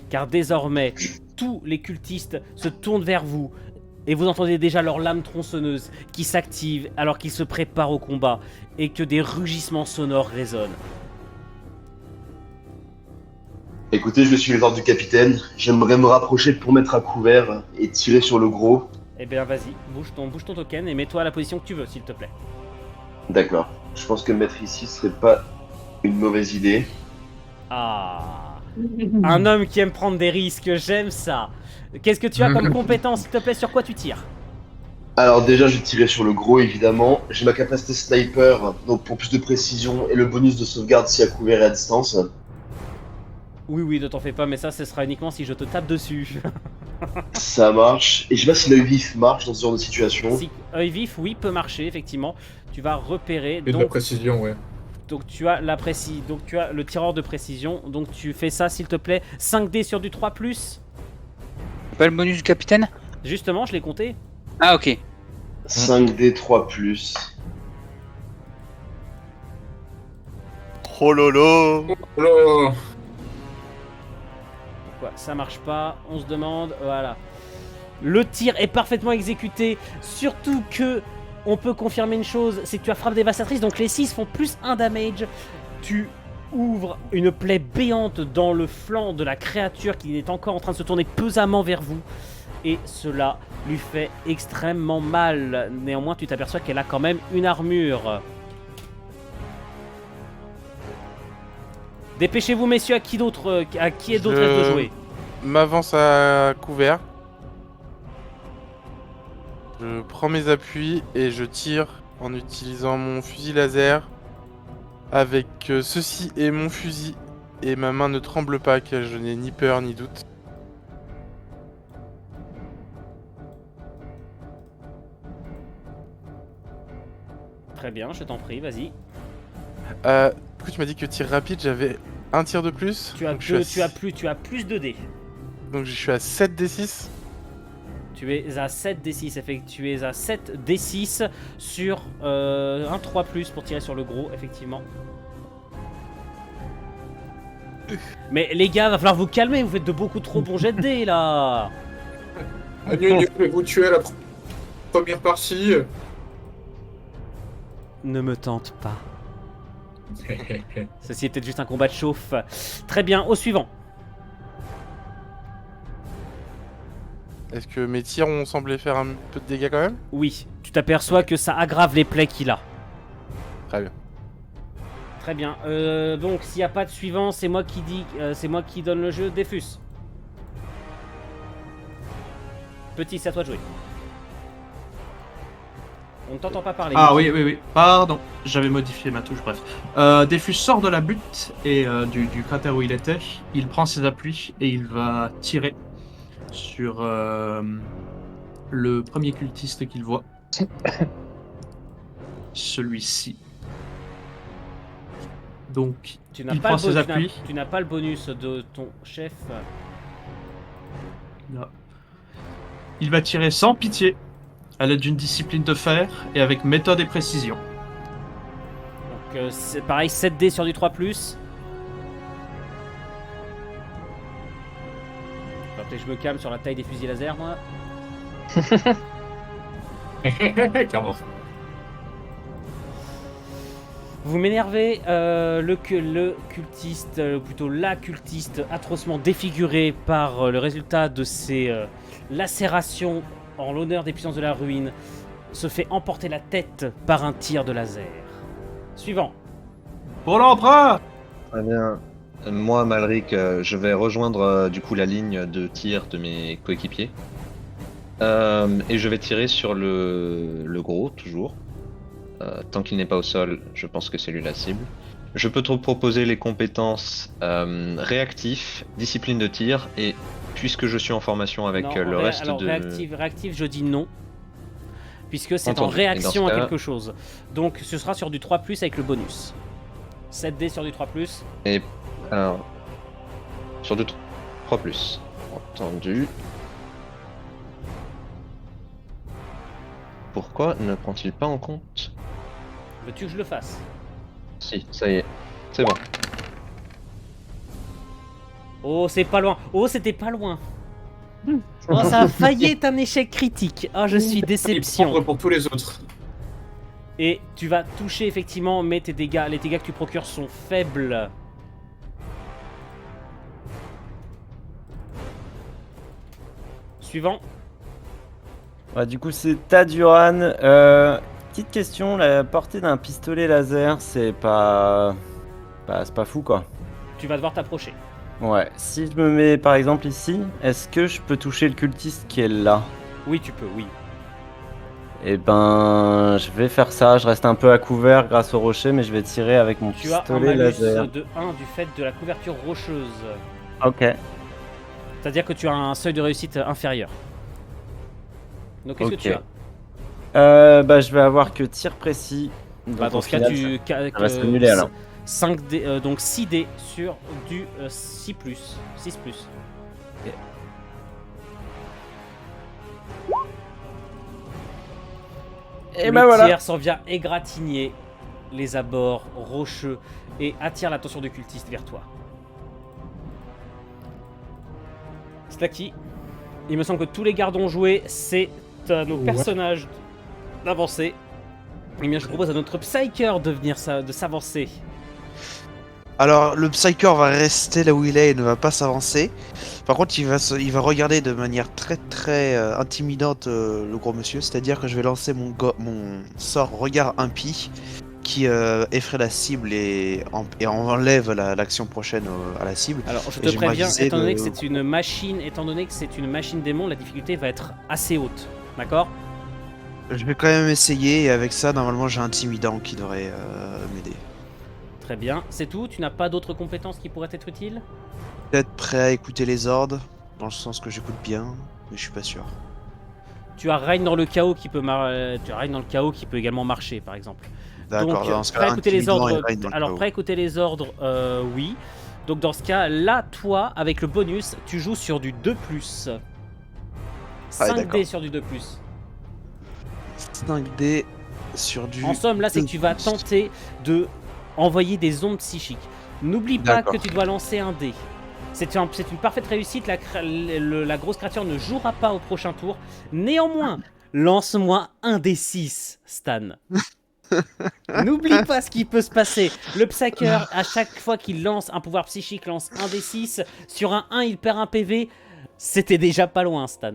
Car désormais, tous les cultistes se tournent vers vous et vous entendez déjà leur lame tronçonneuse qui s'active alors qu'ils se préparent au combat et que des rugissements sonores résonnent. Écoutez, je vais suivre les ordres du capitaine. J'aimerais me rapprocher pour mettre à couvert et tirer sur le gros. Eh bien vas-y, bouge ton token et mets-toi à la position que tu veux, s'il te plaît. D'accord. Je pense que me mettre ici serait pas une mauvaise idée. Ah, un homme qui aime prendre des risques, j'aime ça. Qu'est-ce que tu as comme compétence, s'il te plaît? Sur quoi tu tires? Alors déjà, je vais tirer sur le gros, évidemment. J'ai ma capacité sniper, donc pour plus de précision, et le bonus de sauvegarde si à couvert et à distance. Oui, ne t'en fais pas, mais ça, ce sera uniquement si je te tape dessus. Ça marche. Et je sais pas si l'œil vif marche dans ce genre de situation. Si œil vif, oui, peut marcher, effectivement. Tu vas repérer. Et de la précision, ouais. Donc tu as donc tu as le tireur de précision. Donc tu fais ça, s'il te plaît. 5D sur du 3+. Pas le bonus du capitaine? Justement, je l'ai compté. Ah, ok. 5D 3+. Oh lolo. Oh, Pourquoi ça marche pas? On se demande. Voilà. Le tir est parfaitement exécuté. Surtout que on peut confirmer une chose, c'est que tu as frappe dévastatrice, donc les 6 font plus 1 damage. Tu ouvres une plaie béante dans le flanc de la créature qui est encore en train de se tourner pesamment vers vous. Et cela lui fait extrêmement mal. Néanmoins, tu t'aperçois qu'elle a quand même une armure. Dépêchez-vous, messieurs, à qui d'autre reste de jouer? M'avance à couvert. Je prends mes appuis et je tire en utilisant mon fusil laser. Avec ceci et mon fusil. Et ma main ne tremble pas, car je n'ai ni peur ni doute. Très bien, je t'en prie, vas-y. Du coup, tu m'as dit que tir rapide, j'avais un tir de plus. Tu as, donc je suis à tu as plus de dés. Donc je suis à 7d6. Tu es à 7d6, tu es à 7d6 sur un 3+, pour tirer sur le gros, effectivement. Mais les gars, va falloir vous calmer, vous faites de beaucoup trop bons jets de dés, là. je vais vous tuer à la première partie. Ne me tente pas. Ceci est peut-être juste un combat de chauffe. Très bien, au suivant. Est-ce que mes tirs ont semblé faire un peu de dégâts quand même? Oui, tu t'aperçois que ça aggrave les plaies qu'il a. Très bien. Très bien. Donc, s'il n'y a pas de suivant, c'est moi qui donne le jeu. Defus. Petit, c'est à toi de jouer. On ne t'entend pas parler. Ah oui. Pardon, j'avais modifié ma touche, bref. Defus sort de la butte et du cratère où il était. Il prend ses appuis et il va tirer sur le premier cultiste qu'il voit. Celui-ci. Donc, Tu n'as il pas, prend ses appuis. tu n'as pas le bonus de ton chef. Là. Il va tirer sans pitié, à l'aide d'une discipline de fer et avec méthode et précision. Donc, c'est pareil, 7D sur du 3+. Peut-être que je me calme sur la taille des fusils laser, moi. Clairement. Vous m'énervez, le cultiste, plutôt la cultiste, atrocement défigurée par le résultat de ces lacérations en l'honneur des puissances de la ruine, se fait emporter la tête par un tir de laser. Suivant. Pour l'empereur! Très bien. Moi, Malric, je vais rejoindre du coup la ligne de tir de mes coéquipiers. Et je vais tirer sur le gros, toujours. Tant qu'il n'est pas au sol, je pense que c'est lui la cible. Je peux te proposer les compétences réactif, discipline de tir, et puisque je suis en formation avec Non, le reste alors, de... réactif, je dis non. Puisque c'est en Entendu. réaction Et dans ce à cas- quelque chose. Donc ce sera sur du 3+, avec le bonus. 7D sur du 3+. Et alors, sur du 3+. Entendu. Pourquoi ne prend-il pas en compte? Veux-tu que je le fasse? Si, ça y est. C'est bon. Oh, c'est pas loin. Oh, c'était pas loin. Oh, ça a failli être un échec critique. Oh, je suis Et déception. prendre pour tous les autres. Et tu vas toucher effectivement, mais tes dégâts, les dégâts que tu procures sont faibles. Suivant. Ouais, du coup, c'est Taduran. Petite question, la portée d'un pistolet laser, c'est pas fou, quoi. Tu vas devoir t'approcher. Ouais, si je me mets par exemple ici, est-ce que je peux toucher le cultiste qui est là? Oui, tu peux, oui. Eh ben, je vais faire ça. Je reste un peu à couvert grâce au rocher, mais je vais tirer avec mon Tu as un pistolet malus laser. de 1 du fait de la couverture rocheuse. Ok. C'est-à-dire que tu as un seuil de réussite inférieur. Donc qu'est-ce que Ok. tu as? Bah, je vais avoir que tir précis. Bah, Donc, dans au ce cas, final, ça va s'annuler alors. 5D, donc 6D sur du 6+. 6+. Et le ben voilà. tir s'en vient égratigner les abords rocheux et attire l'attention du cultiste vers toi. Slacky, il me semble que tous les gardes ont joué, c'est à nos personnages d'avancer. Eh bien, je propose à notre Psyker de s'avancer. Alors, le Psyker va rester là où il est et ne va pas s'avancer. Par contre, il va regarder de manière très très intimidante le gros monsieur. C'est-à-dire que je vais lancer mon sort Regard Impie qui effraie la cible et enlève l'action prochaine à la cible. Alors, je Et te j'ai préviens, mavisé étant donné que c'est une machine démon, la difficulté va être assez haute. D'accord ? Je vais quand même essayer et avec ça, normalement, j'ai un intimidant qui devrait m'aider. Très bien. C'est tout ? Tu n'as pas d'autres compétences qui pourraient être utiles ? Peut-être prêt à écouter les ordres, dans le sens que j'écoute bien, mais je suis pas sûr. Tu as Règne dans le chaos qui peut également marcher, par exemple. D'accord, Donc, dans ce prêt à cas, écouter les intimidant et ordres. Règne dans le Alors, chaos. prêt à écouter les ordres, oui. Donc, dans ce cas, là, toi, avec le bonus, tu joues sur du 2+. 5 d'accord. dés sur du 2+. 5D sur du... En somme, là, c'est que tu vas tenter de envoyer des ondes psychiques. N'oublie pas D'accord. que tu dois lancer un dé. C'est une parfaite réussite. La grosse créature ne jouera pas au prochain tour. Néanmoins, lance-moi un des 6, Stan. N'oublie pas ce qui peut se passer. Le Psyker, à chaque fois qu'il lance un pouvoir psychique, lance un des 6. Sur un 1, il perd un PV. C'était déjà pas loin, Stan.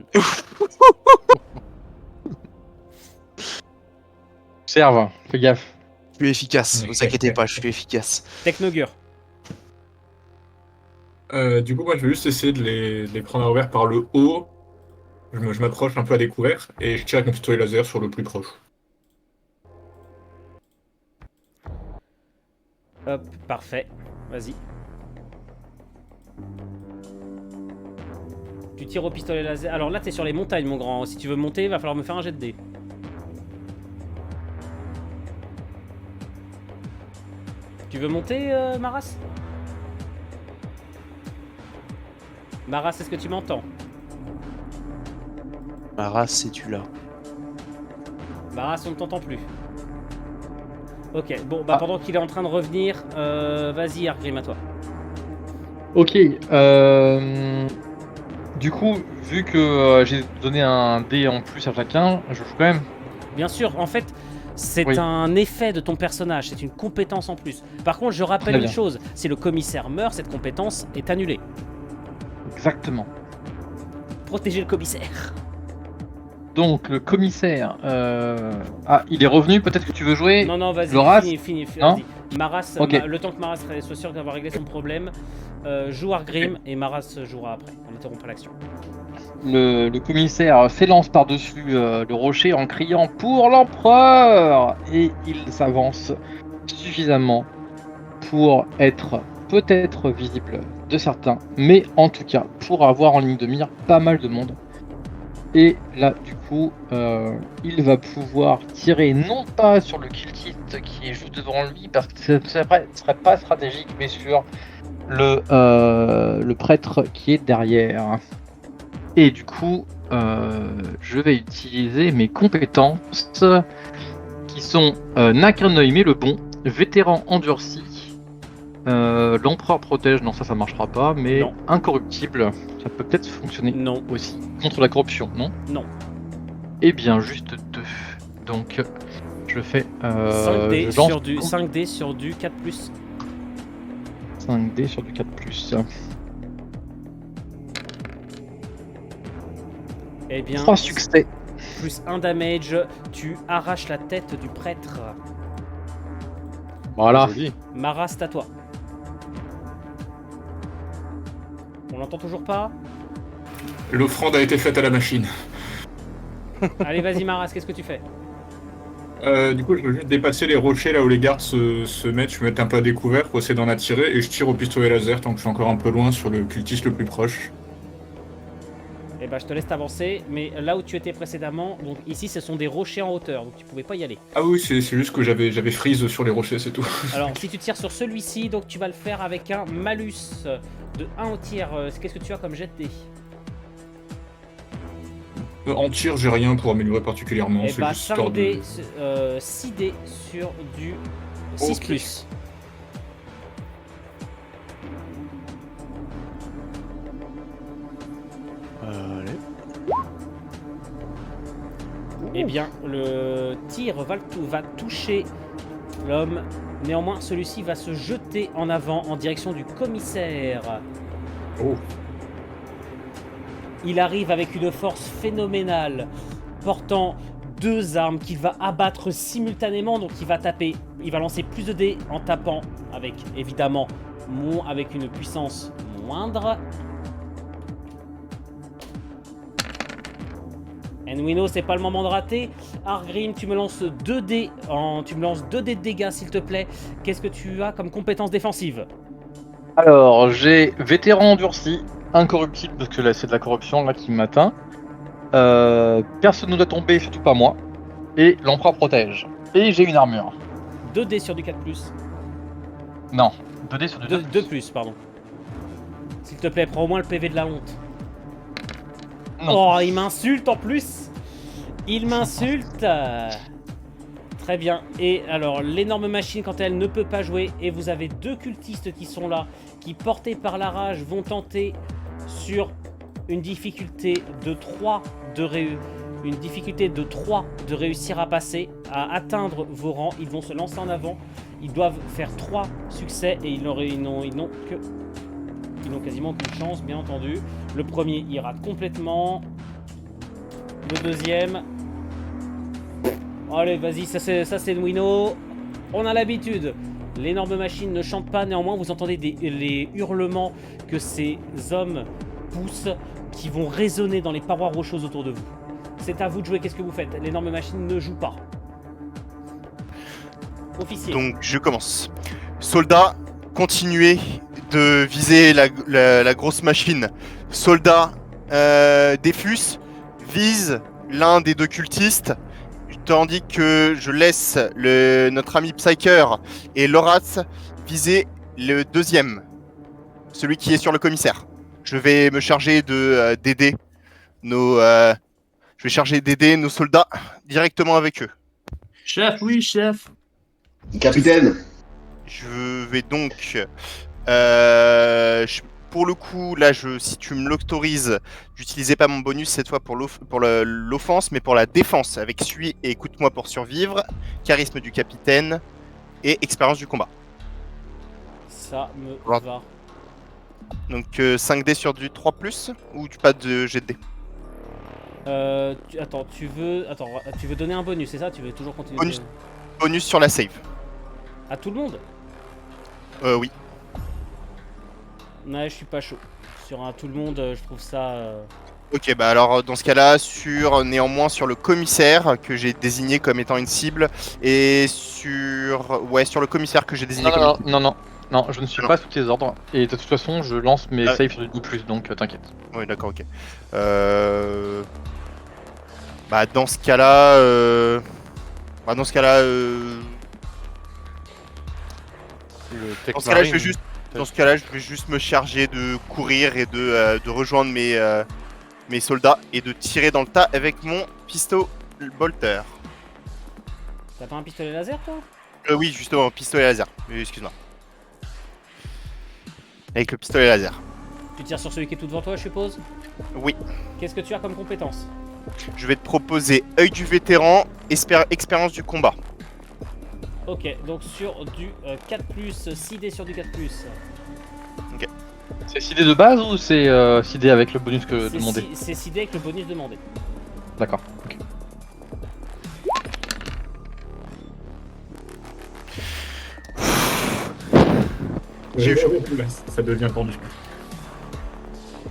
Observe, fais gaffe. Je suis efficace, ne vous inquiétez pas, je suis efficace. Technogur. Du coup, moi, je vais juste essayer de les prendre à revers par le haut. Je m'approche un peu à découvert et je tire avec mon pistolet laser sur le plus proche. Hop, parfait. Vas-y. Tu tires au pistolet laser. Alors là, t'es sur les montagnes, mon grand. Si tu veux monter, il va falloir me faire un jet de dés. Tu veux monter, Maras? Maras, est-ce que tu m'entends? Maras, c'est-tu là? Maras, on ne t'entend plus. Ok, bon, bah pendant qu'il est en train de revenir, vas-y, Argrim, à toi. Ok, du coup, vu que j'ai donné un dé en plus à chacun, je joue quand même. Bien sûr, en fait, c'est Oui. un effet de ton personnage, c'est une compétence en plus. Par contre, je rappelle Très une bien. chose, si le commissaire meurt, cette compétence est annulée. Exactement. Protégez le commissaire. Donc, le commissaire... Ah, il est revenu, peut-être que tu veux jouer. Non, non, vas-y, Loras fini, Non vas-y. Maras, Ok. le temps que Maras soit sûr d'avoir réglé son problème, joue Argrim et Maras jouera après. On interrompt l'action. Le commissaire s'élance par-dessus le rocher en criant « Pour l'empereur !» Et il s'avance suffisamment pour être peut-être visible de certains, mais en tout cas pour avoir en ligne de mire pas mal de monde. Et là, du coup, il va pouvoir tirer non pas sur le cultiste qui est juste devant lui, parce que ce serait pas stratégique, mais sur le prêtre qui est derrière. Et du coup, je vais utiliser mes compétences qui sont Nakrenoïmé le bon, vétéran endurci, l'empereur protège, non ça marchera pas, mais Non. incorruptible, ça peut peut-être fonctionner Non. aussi. Contre la corruption, non? Non. Eh bien, juste 2. Donc, je fais... 5D je lance sur du 5D sur du 4+. 5D sur du 4+. Eh bien, 3 succès. plus 1 damage, tu arraches la tête du prêtre. Voilà. Maras, c'est à toi. On l'entend toujours pas? L'offrande a été faite à la machine. Allez, vas-y, Maras, qu'est-ce que tu fais? Du coup, je veux juste dépasser les rochers là où les gardes se mettent. Je me mets un peu à découvert pour essayer d'en attirer et je tire au pistolet laser tant que je suis encore un peu loin sur le cultiste le plus proche. Eh ben, je te laisse t'avancer, mais là où tu étais précédemment, donc ici, ce sont des rochers en hauteur, donc tu pouvais pas y aller. Ah oui, c'est juste que j'avais freeze sur les rochers, c'est tout. Alors, si tu tires sur celui-ci, donc tu vas le faire avec un malus de 1 au tir. Qu'est-ce que tu as comme jet de dés? En tir, j'ai rien pour améliorer particulièrement. Et C'est bah juste histoire 5D, de... 6D sur du 6+. Allez. Eh bien, le tir va toucher l'homme. Néanmoins, celui-ci va se jeter en avant en direction du commissaire. Oh. Il arrive avec une force phénoménale, portant 2 armes qu'il va abattre simultanément. Donc il va taper, il va lancer plus de dés en tapant avec, évidemment, avec une puissance moindre. Enwino, c'est pas le moment de rater. Argrim, tu me lances 2 dés de dégâts, s'il te plaît. Qu'est-ce que tu as comme compétence défensive? Alors, j'ai vétéran endurci, incorruptible, parce que là c'est de la corruption là qui m'atteint. Personne ne doit tomber, surtout pas moi. Et l'empereur protège. Et j'ai une armure. 2 dés sur du 4+. Non, 2 dés sur du 2+, pardon. S'il te plaît, prends au moins le PV de la honte. Non. Oh, il m'insulte en plus. Il m'insulte. Très bien. Et alors, l'énorme machine, quand elle ne peut pas jouer, et vous avez 2 cultistes qui sont là, qui, portés par la rage, vont tenter sur une difficulté de 3 de réussir à passer, à atteindre vos rangs. Ils vont se lancer en avant. Ils doivent faire 3 succès et ils n'ont quasiment aucune chance, bien entendu. Le premier, il rate complètement. Le deuxième... Allez, vas-y, ça c'est Nwino. On a l'habitude. L'énorme machine ne chante pas, néanmoins, vous entendez les hurlements que ces hommes poussent qui vont résonner dans les parois rocheuses autour de vous. C'est à vous de jouer, qu'est-ce que vous faites? L'énorme machine ne joue pas. Officier. Donc je commence. Soldats, continuez de viser la grosse machine. Soldats, Defus, vise l'un des 2 cultistes, tandis que je laisse notre ami Psyker et Lorath viser le deuxième, celui qui est sur le commissaire. Je vais me charger d'aider nos soldats directement avec eux. Chef, oui, chef. Capitaine. Je vais donc... pour le coup, là, si tu me l'autorises, j'utilisais pas mon bonus cette fois pour l'offense, mais pour la défense, avec Suis et Écoute-moi pour survivre, charisme du capitaine et expérience du combat. Ça me va. Donc 5D sur du 3+, ou pas de jet de dés? Tu veux donner un bonus, c'est ça? Tu veux toujours continuer? Bonus sur la save. À tout le monde? Oui. Ouais, je suis pas chaud. Sur un tout le monde, je trouve ça... Ok, bah alors dans ce cas-là, néanmoins sur le commissaire que j'ai désigné comme étant une cible, et sur le commissaire que j'ai désigné Non, je ne suis pas sous tes ordres. Et de toute façon, je lance mes saves sur du 2+, donc t'inquiète. Oui, d'accord, ok. Bah dans ce cas-là... Dans ce cas-là, je vais juste me charger de courir et de rejoindre mes soldats et de tirer dans le tas avec mon pistolet bolter. T'as pas un pistolet laser, toi? Oui, justement, pistolet laser. Excuse-moi. Avec le pistolet laser. Tu tires sur celui qui est tout devant toi, je suppose? Oui. Qu'est-ce que tu as comme compétence? Je vais te proposer œil du vétéran, expérience du combat. Ok, donc sur du 4+, 6D sur du 4+. Ok. C'est 6D de base ou c'est 6D avec le bonus que demandé? C'est 6D avec le bonus demandé. D'accord, ok. J'ai eu chaud. Ça devient tendu.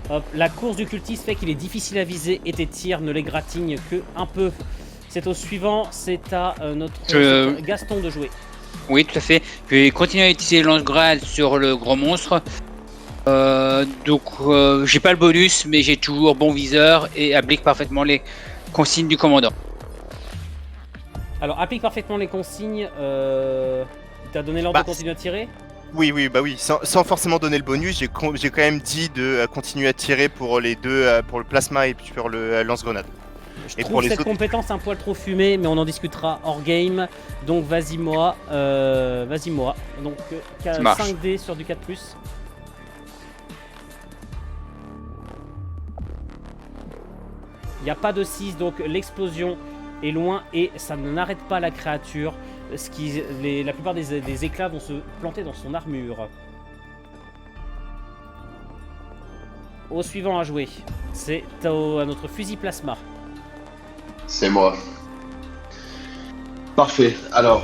Hop, la course du cultiste fait qu'il est difficile à viser et tes tirs ne l'égratignent que un peu. C'est au suivant, c'est à notre Gaston de jouer. Oui, tout à fait. Je vais continuer à utiliser le lance-grenade sur le gros monstre. J'ai pas le bonus, mais j'ai toujours bon viseur et applique parfaitement les consignes du commandant. Alors, applique parfaitement les consignes. Il t'a donné l'ordre de continuer à tirer? Oui, sans forcément donner le bonus, j'ai quand même dit de continuer à tirer pour les deux, pour le plasma et puis pour le lance-grenade. Je trouve cette compétence un poil trop fumée, mais on en discutera hors game. Donc vas-y moi. Donc 5D sur du 4+. Il n'y a pas de 6, donc l'explosion est loin et ça n'arrête pas la créature. La plupart des éclats vont se planter dans son armure. Au suivant à jouer, c'est à notre fusil plasma. C'est moi. Parfait. Alors,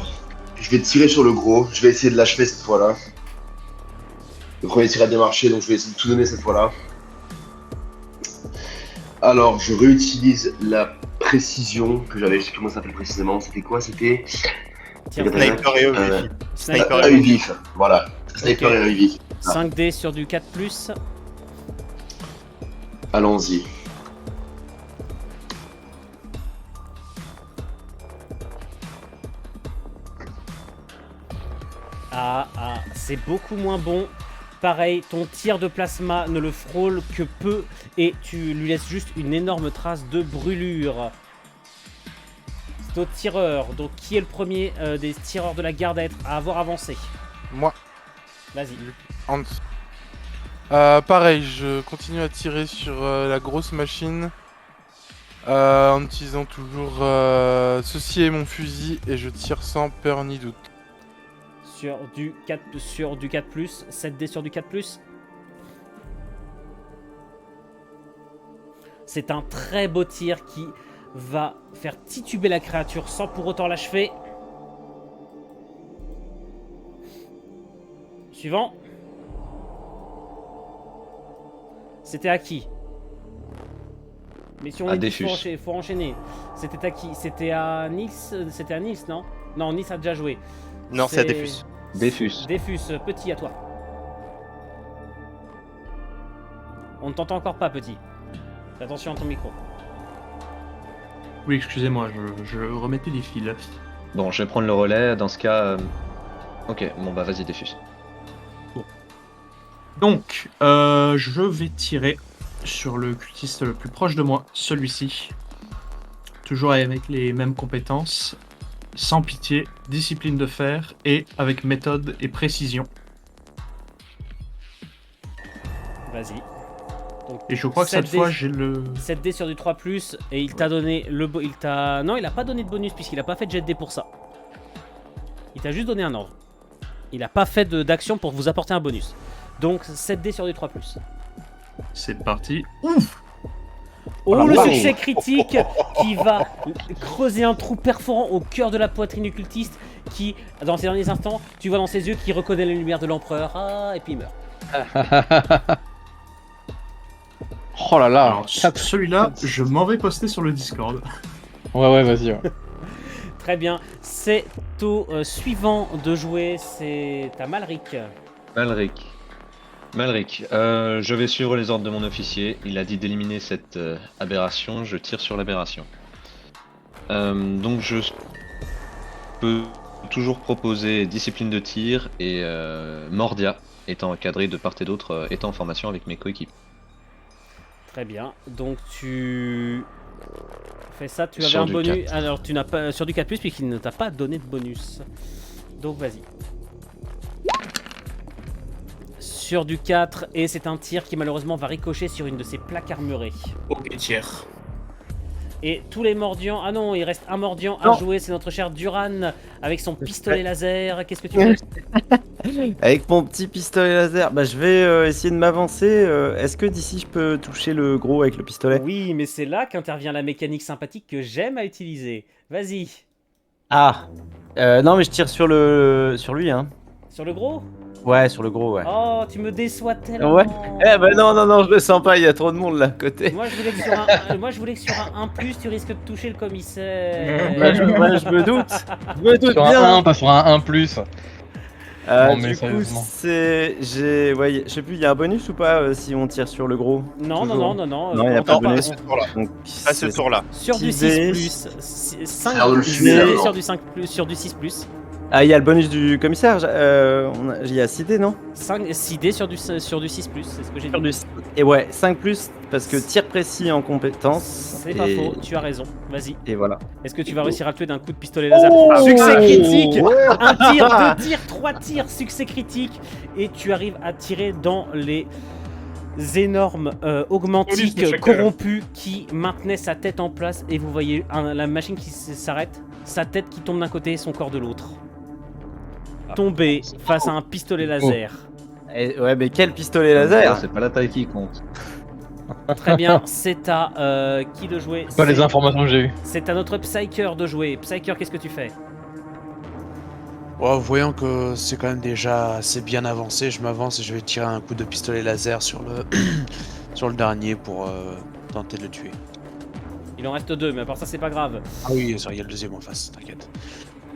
je vais tirer sur le gros. Je vais essayer de l'achever cette fois-là. Le premier tir a démarché, donc je vais essayer de tout donner cette fois-là. Alors, je réutilise la précision que j'avais. Je sais plus comment ça s'appelle précisément. C'était quoi? C'était Sniper et œil vif. Sniper et œil vif. Voilà. Sniper et œil vif. 5D sur du 4+. Allons-y. C'est beaucoup moins bon. Pareil, ton tir de plasma ne le frôle que peu et tu lui laisses juste une énorme trace de brûlure. C'est au tireur. Donc qui est le premier des tireurs de la garde à avoir avancé? Moi. Vas-y. Hans. Pareil, je continue à tirer sur la grosse machine. En utilisant toujours ceci est mon fusil et je tire sans peur ni doute. Sur du 4+, 7D sur du 4+. C'est un très beau tir qui va faire tituber la créature sans pour autant l'achever. Suivant. C'était à qui? Mais si on à est Defus. faut enchaîner. C'était à qui? C'était à Nils? C'était à Nils, non? Non, Nils a déjà joué. Non, c'est à Defus. Defus. Defus, petit, à toi. On ne t'entend encore pas, petit. Fais attention à ton micro. Oui, excusez-moi, je remettais les fils. Bon, je vais prendre le relais. Dans ce cas... Ok, bon bah vas-y, Defus. Donc, je vais tirer sur le cultiste le plus proche de moi, celui-ci. Toujours avec les mêmes compétences. Sans pitié, discipline de fer et avec méthode et précision. Vas-y. Donc, et je crois que cette fois j'ai le... 7D sur du 3+, et il t'a donné le... Non, il a pas donné de bonus puisqu'il a pas fait de jet de dés pour ça. Il t'a juste donné un ordre. Il a pas fait d'action pour vous apporter un bonus. Donc 7D sur du 3+. C'est parti. Ouf! Oh, le succès critique qui va creuser un trou perforant au cœur de la poitrine du cultiste qui, dans ces derniers instants, tu vois dans ses yeux qu'il reconnaît la lumière de l'empereur. Ah, et puis il meurt. Oh là là. Alors, celui-là, je m'en vais poster sur le Discord. Ouais, vas-y. Ouais. Très bien. C'est au suivant de jouer, c'est à Malric. Malric, je vais suivre les ordres de mon officier. Il a dit d'éliminer cette aberration. Je tire sur l'aberration. Donc je peux toujours proposer discipline de tir et Mordia, étant encadré de part et d'autre, étant en formation avec mes coéquipiers. Très bien. Donc tu fais ça. Tu avais Sur un du bonus. 4. Alors tu n'as pas sur du 4+, puisqu'il ne t'a pas donné de bonus. Donc vas-y. Sur du 4, et c'est un tir qui malheureusement va ricocher sur une de ses plaques armurées. Ok, tiers. Et tous les mordiants... Ah non, il reste un mordiant à jouer, c'est notre cher Duran avec son pistolet laser. Qu'est-ce que tu fais? Avec mon petit pistolet laser, bah, je vais essayer de m'avancer. Est-ce que d'ici je peux toucher le gros avec le pistolet? Oui, mais c'est là qu'intervient la mécanique sympathique que j'aime à utiliser. Vas-y. Ah non, mais je tire sur lui, hein. Sur le gros? Ouais, sur le gros, ouais. Oh, tu me déçois tellement. Ouais. Eh ben non, je le sens pas, il y a trop de monde là à côté. Moi je voulais que sur un 1+, tu risques de toucher le commissaire. je me doute. Je me doute Sur bien. un 1, pas sur un 1+. Non, mais du coup, sérieusement. ouais, je sais plus, il y a un bonus ou pas si on tire sur le gros? Non, Toujours. non. Non, il y a pas de bonus. Pas ce tour-là. Sur du 6+, 5 Alors, le fusil, sur du 5+, sur du 6+. Ah, il y a le bonus du commissaire. Il y a 6D, non? 6D sur du 6+, c'est ce que j'ai dit. Et ouais, 5+, parce que tir précis en compétence. C'est pas faux, tu as raison. Vas-y. Et voilà. Est-ce que tu vas réussir à le tuer d'un coup de pistolet laser? Succès critique. Un tir, 2 tirs, 3 tirs, succès critique. Et tu arrives à tirer dans les énormes augmentiques corrompus qui maintenaient sa tête en place. Et vous voyez la machine qui s'arrête, sa tête qui tombe d'un côté et son corps de l'autre. Tomber face à un pistolet laser. Ouais, mais quel pistolet laser? C'est pas la taille qui compte. Très bien, c'est à qui de jouer? Pas les informations que j'ai eues. C'est à notre Psyker de jouer. Psyker, qu'est-ce que tu fais? Voyant que c'est quand même déjà assez bien avancé, je m'avance et je vais tirer un coup de pistolet laser sur le sur le dernier pour tenter de le tuer. Il en reste 2, mais à part ça, c'est pas grave. Ah oui, il y a le deuxième en face, t'inquiète.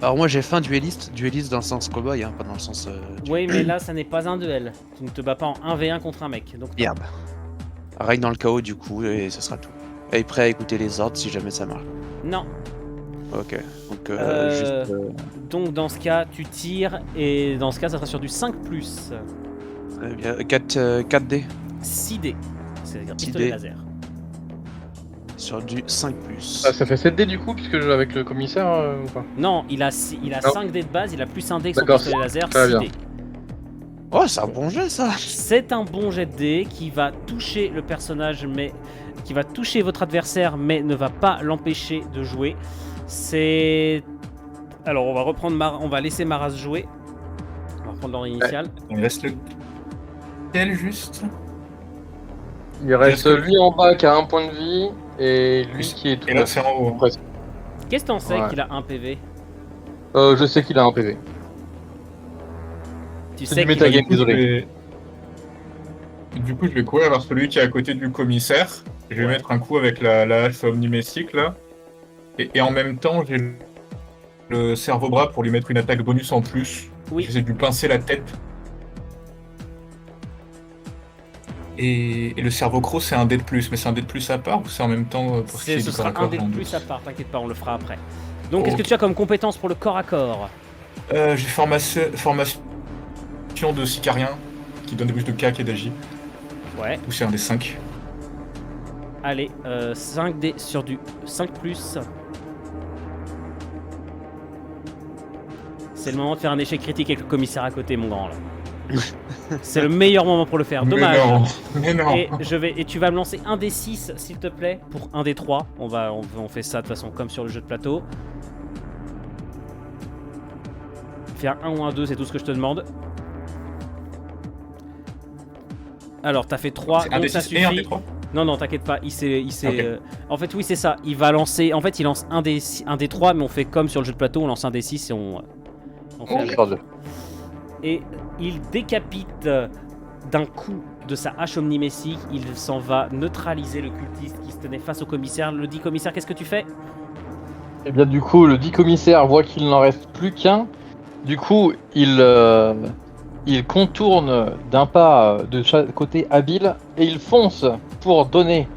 Alors moi j'ai fait un dueliste dans le sens cowboy, hein, pas dans le sens... Oui, mais là, ça n'est pas un duel. Tu ne te bats pas en 1v1 contre un mec. Donc Merde. Règne dans le chaos du coup, et ce sera tout. Et prêt à écouter les ordres si jamais ça marche. Non. Ok, donc Donc dans ce cas, tu tires, et dans ce cas, ça sera sur du 5+. Très bien, 4D 6D. C'est-à-dire pistolet laser. Sur du 5+. Ah, ça fait 7D du coup, puisque je joue avec le commissaire ou pas? Non, il a 5D de base, il a plus un D que son D'accord, pistolet laser, très 6D. bien. Oh, c'est un bon jet ça. C'est un bon jet de dés qui va toucher le personnage, mais qui va toucher votre adversaire, mais ne va pas l'empêcher de jouer. C'est... Alors on va reprendre on va laisser Maras jouer. On va reprendre l'ordre initial. Il reste lequel juste? Il reste lui en bas qui a 1 point de vie, et lui qui est tout Et là c'est en haut. presque. Qu'est-ce que t'en sais Ouais. qu'il a 1 PV? Je sais qu'il a 1 PV. Tu C'est sais du qu'il métagame, Du coup, désolé. Du coup, je vais courir vers celui qui est à côté du commissaire. Je vais mettre un coup avec la hache omnimétique là. Et en même temps, j'ai le cerveau-bras pour lui mettre une attaque bonus en plus. Oui. J'essaie de lui pincer la tête. Et le cerveau-croc, c'est un dé de plus. Mais c'est un dé de plus à part ou c'est en même temps pour ce sera un dé de plus à part, t'inquiète pas, on le fera après. Donc qu'est-ce que tu as comme compétence pour le corps à corps? J'ai formation de sicarien qui donne des boosts de CAC et d'agi. Ouais. Ou c'est un des 5. Allez, 5D sur du 5+. C'est le moment de faire un échec critique avec le commissaire à côté, mon grand, là. C'est le meilleur moment pour le faire, dommage. Mais non. Et tu vas me lancer un des 6, s'il te plaît, pour un des 3. On fait ça de toute façon comme sur le jeu de plateau. Faire un ou un 2, c'est tout ce que je te demande. Alors, t'as fait 3, donc ça suffit. Et un des 3. Non, t'inquiète pas, il s'est... Ok. En fait, oui, c'est ça. Il va lancer... En fait, il lance un des 3, mais on fait comme sur le jeu de plateau, on lance un des 6 et on fait avec. Et il décapite d'un coup de sa hache omnimétique. Il s'en va neutraliser le cultiste qui se tenait face au commissaire. Le dit commissaire, qu'est-ce que tu fais? Et bien du coup, le dit commissaire voit qu'il n'en reste plus qu'un. Du coup, il contourne d'un pas de chaque côté habile et il fonce pour donner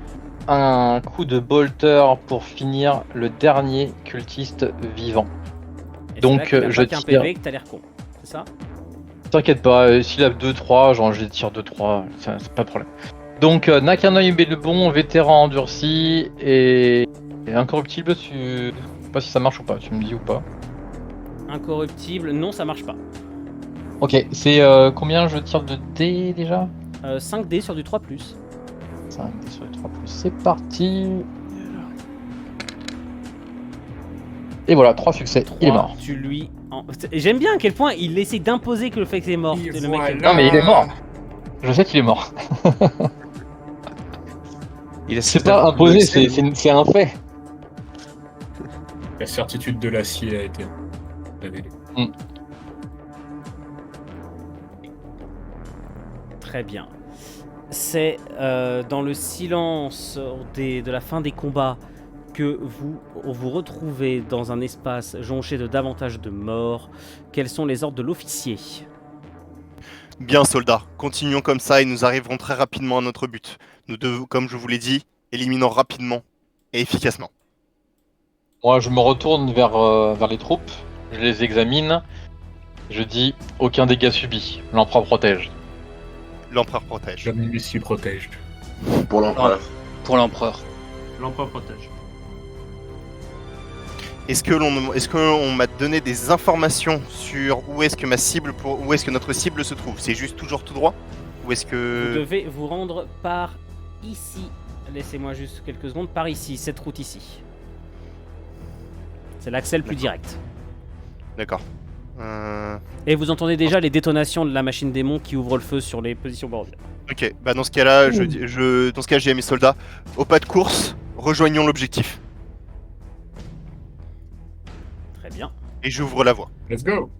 un coup de bolter pour finir le dernier cultiste vivant. Et donc c'est là qu'il a je pas qu'un tire. PV, que t'as l'air con, c'est ça? T'inquiète pas, s'il a 2-3, genre je les tire 2-3, c'est pas de problème. Donc Nakanoï Belbon, vétéran endurci et incorruptible, je sais pas si ça marche ou pas, tu me dis ou pas. Incorruptible, non, ça marche pas. Ok, c'est combien je tire de dés déjà? 5D sur du 3+. 5D sur le 3+, c'est parti. Et voilà, 3 succès, 3, il est mort. Tu lui... J'aime bien à quel point il essaie d'imposer que le fait qu'il est mort. Et Le mec est- Non mais il est mort. Je sais qu'il est mort. C'est pas imposé, c'est un fait. La certitude de l'acier a été révélée. Très bien. C'est dans le silence de la fin des combats que vous retrouvez dans un espace jonché de davantage de morts. Quels sont les ordres de l'officier? Bien, soldats, continuons comme ça et nous arriverons très rapidement à notre but. Nous devons, comme je vous l'ai dit, éliminons rapidement et efficacement. Moi je me retourne vers les troupes, je les examine, je dis aucun dégât subi, l'empereur protège. L'empereur protège. L'omnibusi protège. Pour l'empereur. Pour l'empereur. L'empereur protège. Est-ce qu'on m'a donné des informations sur où est-ce que notre cible se trouve? C'est juste toujours tout droit? Ou est-ce Vous que... devez vous rendre par ici. Laissez-moi juste quelques secondes. Par ici, cette route ici. C'est l'accès le plus direct. D'accord. Et vous entendez déjà les détonations de la machine démon qui ouvre le feu sur les positions bordières. Ok, bah dans ce cas-là, dans ce cas, j'ai à mes soldats, au pas de course, rejoignons l'objectif. Très bien. Et j'ouvre la voie. Let's go.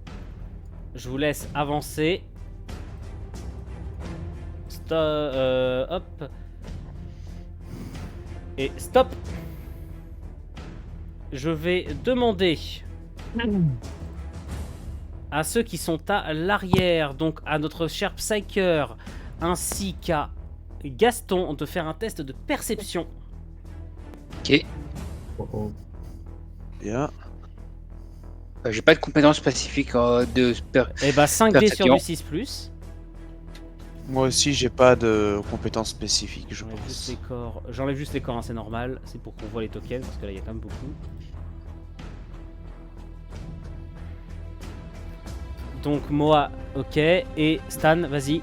Je vous laisse avancer. Hop. Et stop. Je vais demander à ceux qui sont à l'arrière, donc à notre cher Psyker, ainsi qu'à Gaston, de faire un test de perception. Ok. Bien. J'ai pas de compétences spécifiques de... Et bah 5D sur Perception. du 6+. Moi aussi, j'ai pas de compétences spécifiques, je J'enlève juste pense. les corps, hein, c'est normal. C'est pour qu'on voit les tokens, parce que là, il y a quand même beaucoup. Donc, Moa, ok. Et Stan, vas-y.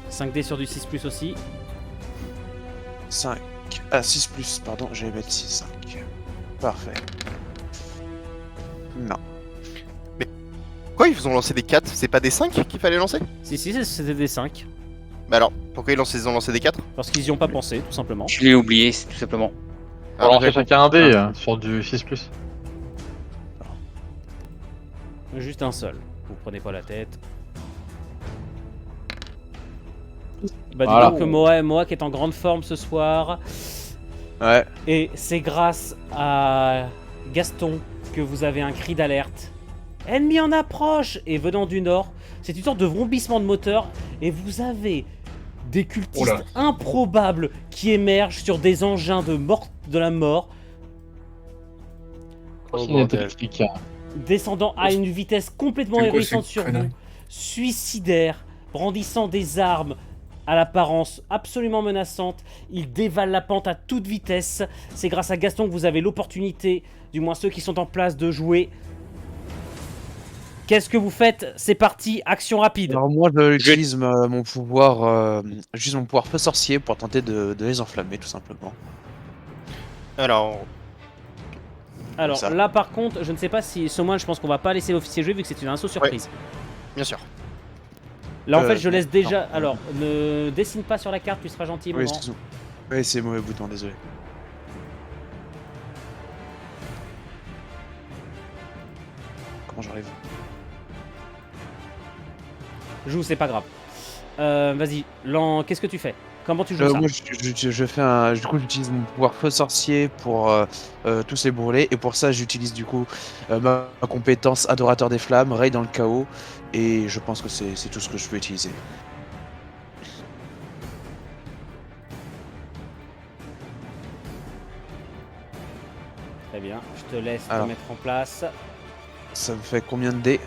5D sur du 6+, aussi. 5. Ah, 6 plus, pardon, j'allais mettre 6, 5. Parfait. Non. Quoi, ils ont lancé des 4? C'est pas des 5 qu'il fallait lancer? Si, c'était des 5. Bah alors, pourquoi ils ont lancé des 4? Parce qu'ils y ont pas pensé, tout simplement. Je l'ai oublié, c'est tout simplement. On lancer chacun un dé sur du 6+. Juste un seul. Vous prenez pas la tête. Bah, Voilà. dis donc que Moa qui est en grande forme ce soir. Ouais. Et c'est grâce à Gaston que vous avez un cri d'alerte. Ennemi en approche! Et venant du nord, c'est une sorte de vrombissement de moteur. Et vous avez des cultistes Oula. improbables qui émergent sur des engins de la mort, descendant à une vitesse complètement C'est quoi hérissante ces sur conneries? vous, suicidaires, brandissant des armes à l'apparence absolument menaçante. Ils dévalent la pente à toute vitesse. C'est grâce à Gaston que vous avez l'opportunité, du moins ceux qui sont en place, de jouer. Qu'est-ce que vous faites? C'est parti, action rapide. Alors moi, j'utilise mon pouvoir, j'utilise mon pouvoir feu sorcier pour tenter de les enflammer, tout simplement. Alors, Alors ça. là par contre, je ne sais pas si Someone, je pense qu'on va pas laisser l'officier jouer vu que c'est une inso surprise. bien sûr. Là en fait je laisse non, déjà... non. Alors, ne dessine pas sur la carte, tu seras gentil. Oui, mon grand. excuse-moi. Oui, c'est mauvais bouton, désolé. Comment j'arrive? Joue, c'est pas grave. Vas-y, qu'est-ce que tu fais? Comment tu joues ça? Moi, je fais un... Du coup, j'utilise mon pouvoir feu sorcier pour tous les brûler. Et pour ça, j'utilise du coup ma compétence adorateur des flammes, raye dans le chaos. Et je pense que c'est tout ce que je peux utiliser. Très bien, je te laisse Alors. te mettre en place. Ça me fait combien de dés?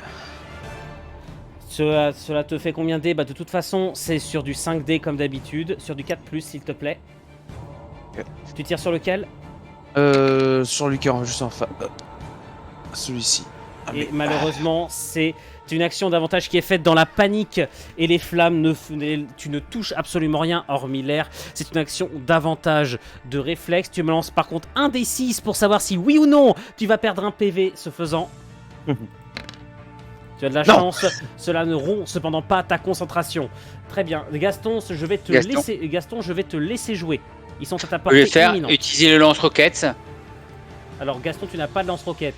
Cela te fait combien de dés? Bah de toute façon, c'est sur du 5D comme d'habitude. Sur du 4+, s'il te plaît. Ok. Tu tires sur lequel? Sur lui qui est juste en face. Celui-ci. Ah, Et mais- malheureusement, c'est une action d'avantage qui est faite dans la panique. Et les flammes, tu ne touches absolument rien hormis l'air. C'est une action d'avantage de réflexe. Tu me lances par contre un des 6 pour savoir si oui ou non tu vas perdre un PV ce faisant. Tu as de la chance, cela ne rompt cependant pas ta concentration. Très bien, Gaston, je vais te laisser jouer. Ils sont à ta Je portée vais faire imminente. utiliser le lance-roquettes. Alors Gaston, tu n'as pas de lance-roquette.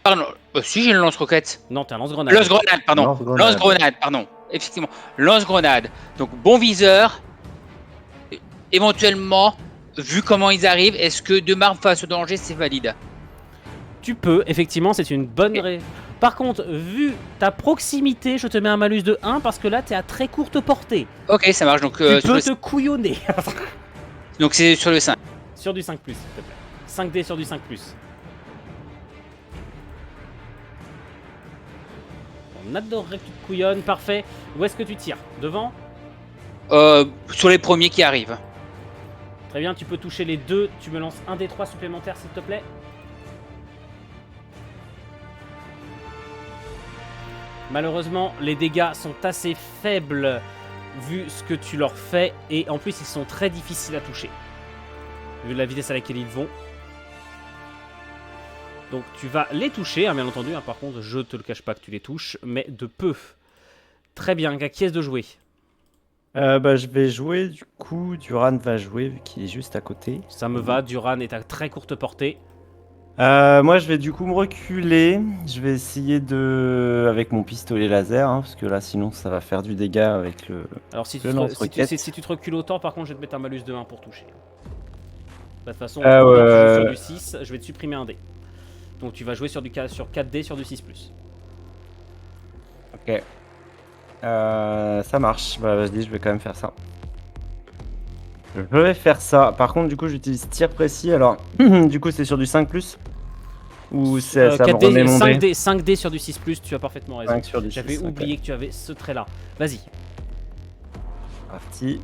Pardon, si j'ai le lance-roquettes. Non, t'as un lance-grenade. Lance-grenade, pardon. Lance-grenade, pardon. Effectivement, lance-grenade. Donc bon viseur. Éventuellement, vu comment ils arrivent, est-ce que deux marmes face au danger, c'est valide? Tu peux, effectivement, c'est une bonne Par contre, vu ta proximité, je te mets un malus de 1 parce que là, t'es à très courte portée. Ok, ça marche. Donc, Tu sur peux le... te couillonner. donc c'est sur le 5. Sur du 5+, s'il te plaît. 5D sur du 5+. On adorerait que tu te couillonnes, parfait. Où est-ce que tu tires? Devant? Sur les premiers qui arrivent. Très bien, tu peux toucher les deux. Tu me lances un des 3 supplémentaires, s'il te plaît. Malheureusement, les dégâts sont assez faibles vu ce que tu leur fais. Et en plus, ils sont très difficiles à toucher. Vu la vitesse à laquelle ils vont. Donc tu vas les toucher, hein, bien entendu. Hein, par contre, je te le cache pas que tu les touches, mais de peu. Très bien, qui est-ce de jouer? Je vais jouer, du coup, Duran va jouer vu qu'il est juste à côté. Ça me va, Duran est à très courte portée. Moi je vais du coup me reculer, je vais essayer avec mon pistolet laser, hein, parce que là sinon ça va faire du dégât avec le Alors si tu, le lance-roquette. si tu te recules autant, par contre je vais te mettre un malus de 1 pour toucher. De toute façon, ouais. sur du 6, je vais te supprimer un dé. Donc tu vas jouer sur 4D sur du 6+. Ok. Ça marche, vas-y, je vais quand même faire ça. Je vais faire ça. Par contre, du coup, j'utilise tir précis. Alors, du coup, c'est sur du 5+. Ou ça me remet mon dé. 5D sur du 6+, tu as parfaitement raison. J'avais 6, oublié que tu avais ce trait-là. Vas-y. Parti.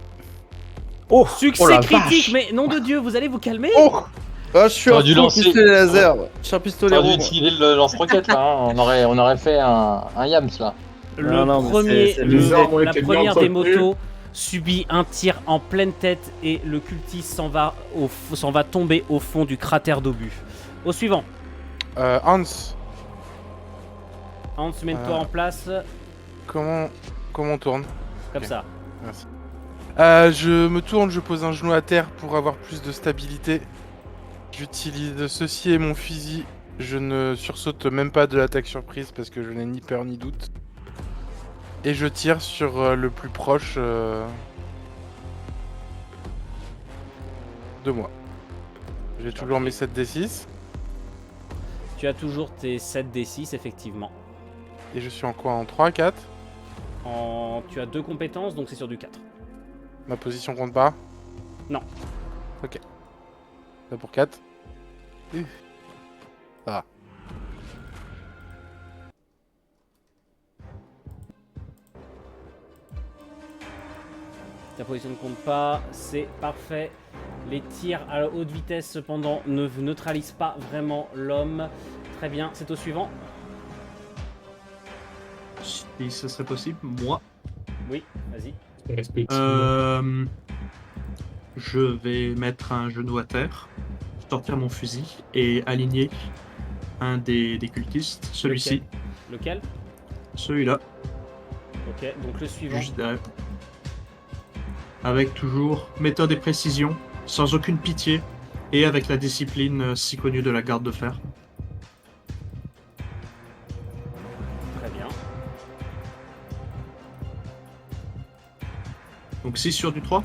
Oh, succès la critique, vache. mais nom de Dieu, vous allez vous calmer. Oh je suis un pistolet laser. Je suis un pistolet On aurait dû rouge. utiliser le lance-roquette là, hein. on aurait fait un Yams là. La première des motos subit un tir en pleine tête et le cultiste s'en va tomber au fond du cratère d'obus. Au suivant. Hans, Hans, mets-toi en place comment on tourne? comme Ok. ça. Merci. Je me tourne, je pose un genou à terre pour avoir plus de stabilité. J'utilise ceci et mon fusil. Je ne sursaute même pas de l'attaque surprise parce que je n'ai ni peur ni doute. Et je tire sur le plus proche de moi. J'ai toujours mes 7d6 Tu as toujours tes 7d6, effectivement. et je suis en quoi? En 3, 4? Tu as 2 compétences, donc c'est sur du 4. Ma position compte pas? Non. Ok. Là pour 4. Ça va. Ta position ne compte pas, c'est parfait. Les tirs à haute vitesse, cependant, ne neutralisent pas vraiment l'homme. Très bien, c'est au suivant. Si ce serait possible, moi. Oui, vas-y. Je vais mettre un genou à terre, sortir mon fusil et aligner un des cultistes, celui-ci, Lequel? celui-là, Ok, donc le suivant. juste derrière. Avec toujours méthode et précision, sans aucune pitié, et avec la discipline si connue de la garde de fer. Très bien. Donc 6 sur du 3.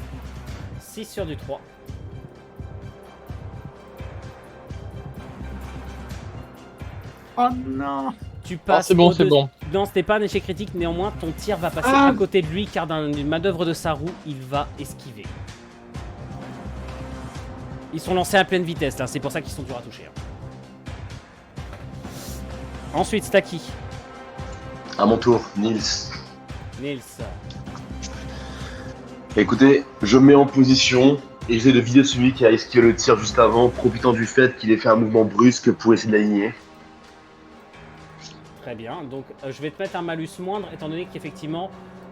6 sur du 3. Oh non! Tu passes. c'est bon, c'est bon. Non, c'était pas un échec critique, néanmoins, ton tir va passer à côté de lui car d'une manœuvre de sa roue, il va esquiver. Ils sont lancés à pleine vitesse, là, c'est pour ça qu'ils sont durs à toucher. Hein. Ensuite, c'est à qui? À mon tour, Nils. Nils. Écoutez, je me mets en position et j'essaie de vider celui qui a esquivé le tir juste avant, profitant du fait qu'il ait fait un mouvement brusque pour essayer de l'aligner. Très bien, donc je vais te mettre un malus moindre étant donné qu'effectivement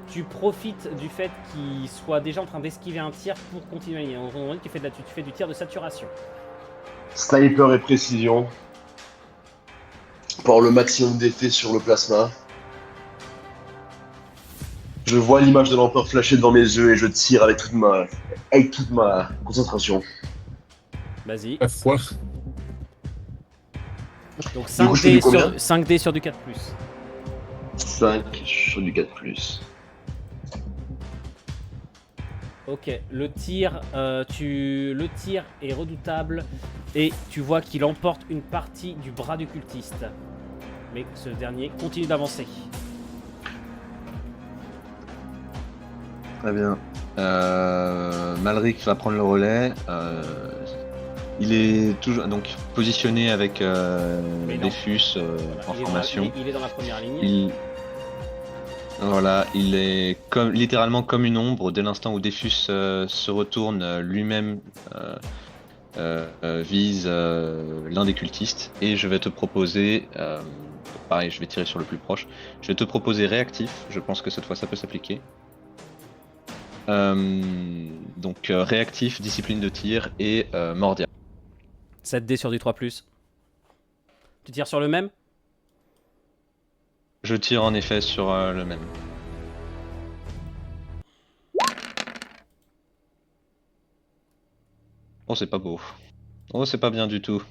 tu profites du fait qu'il soit déjà en train d'esquiver un tir pour continuer à aligner. On dit que tu fais du tir de saturation. Sniper et précision. Pour le maximum d'effet sur le plasma. Je vois l'image de l'empereur flasher devant mes yeux et je tire avec toute ma concentration. Vas-y. La foi. Donc Du coup, je fais du combien 5D sur du 4+. 5 sur du 4+. Ok, le tir est redoutable et tu vois qu'il emporte une partie du bras du cultiste. Mais ce dernier continue d'avancer. Très bien. Malric va prendre le relais. Il est toujours donc positionné avec Mais non. Defus en Il est formation. il est dans la première ligne. Voilà, il est littéralement comme une ombre dès l'instant où Defus se retourne lui-même vise l'un des cultistes et je vais te proposer, pareil je vais tirer sur le plus proche, je vais te proposer réactif, je pense que cette fois ça peut s'appliquer. Donc réactif, discipline de tir et mordia. 7D sur du 3+. Tu tires sur le même? Je tire en effet sur le même. Oh c'est pas beau. Oh c'est pas bien du tout.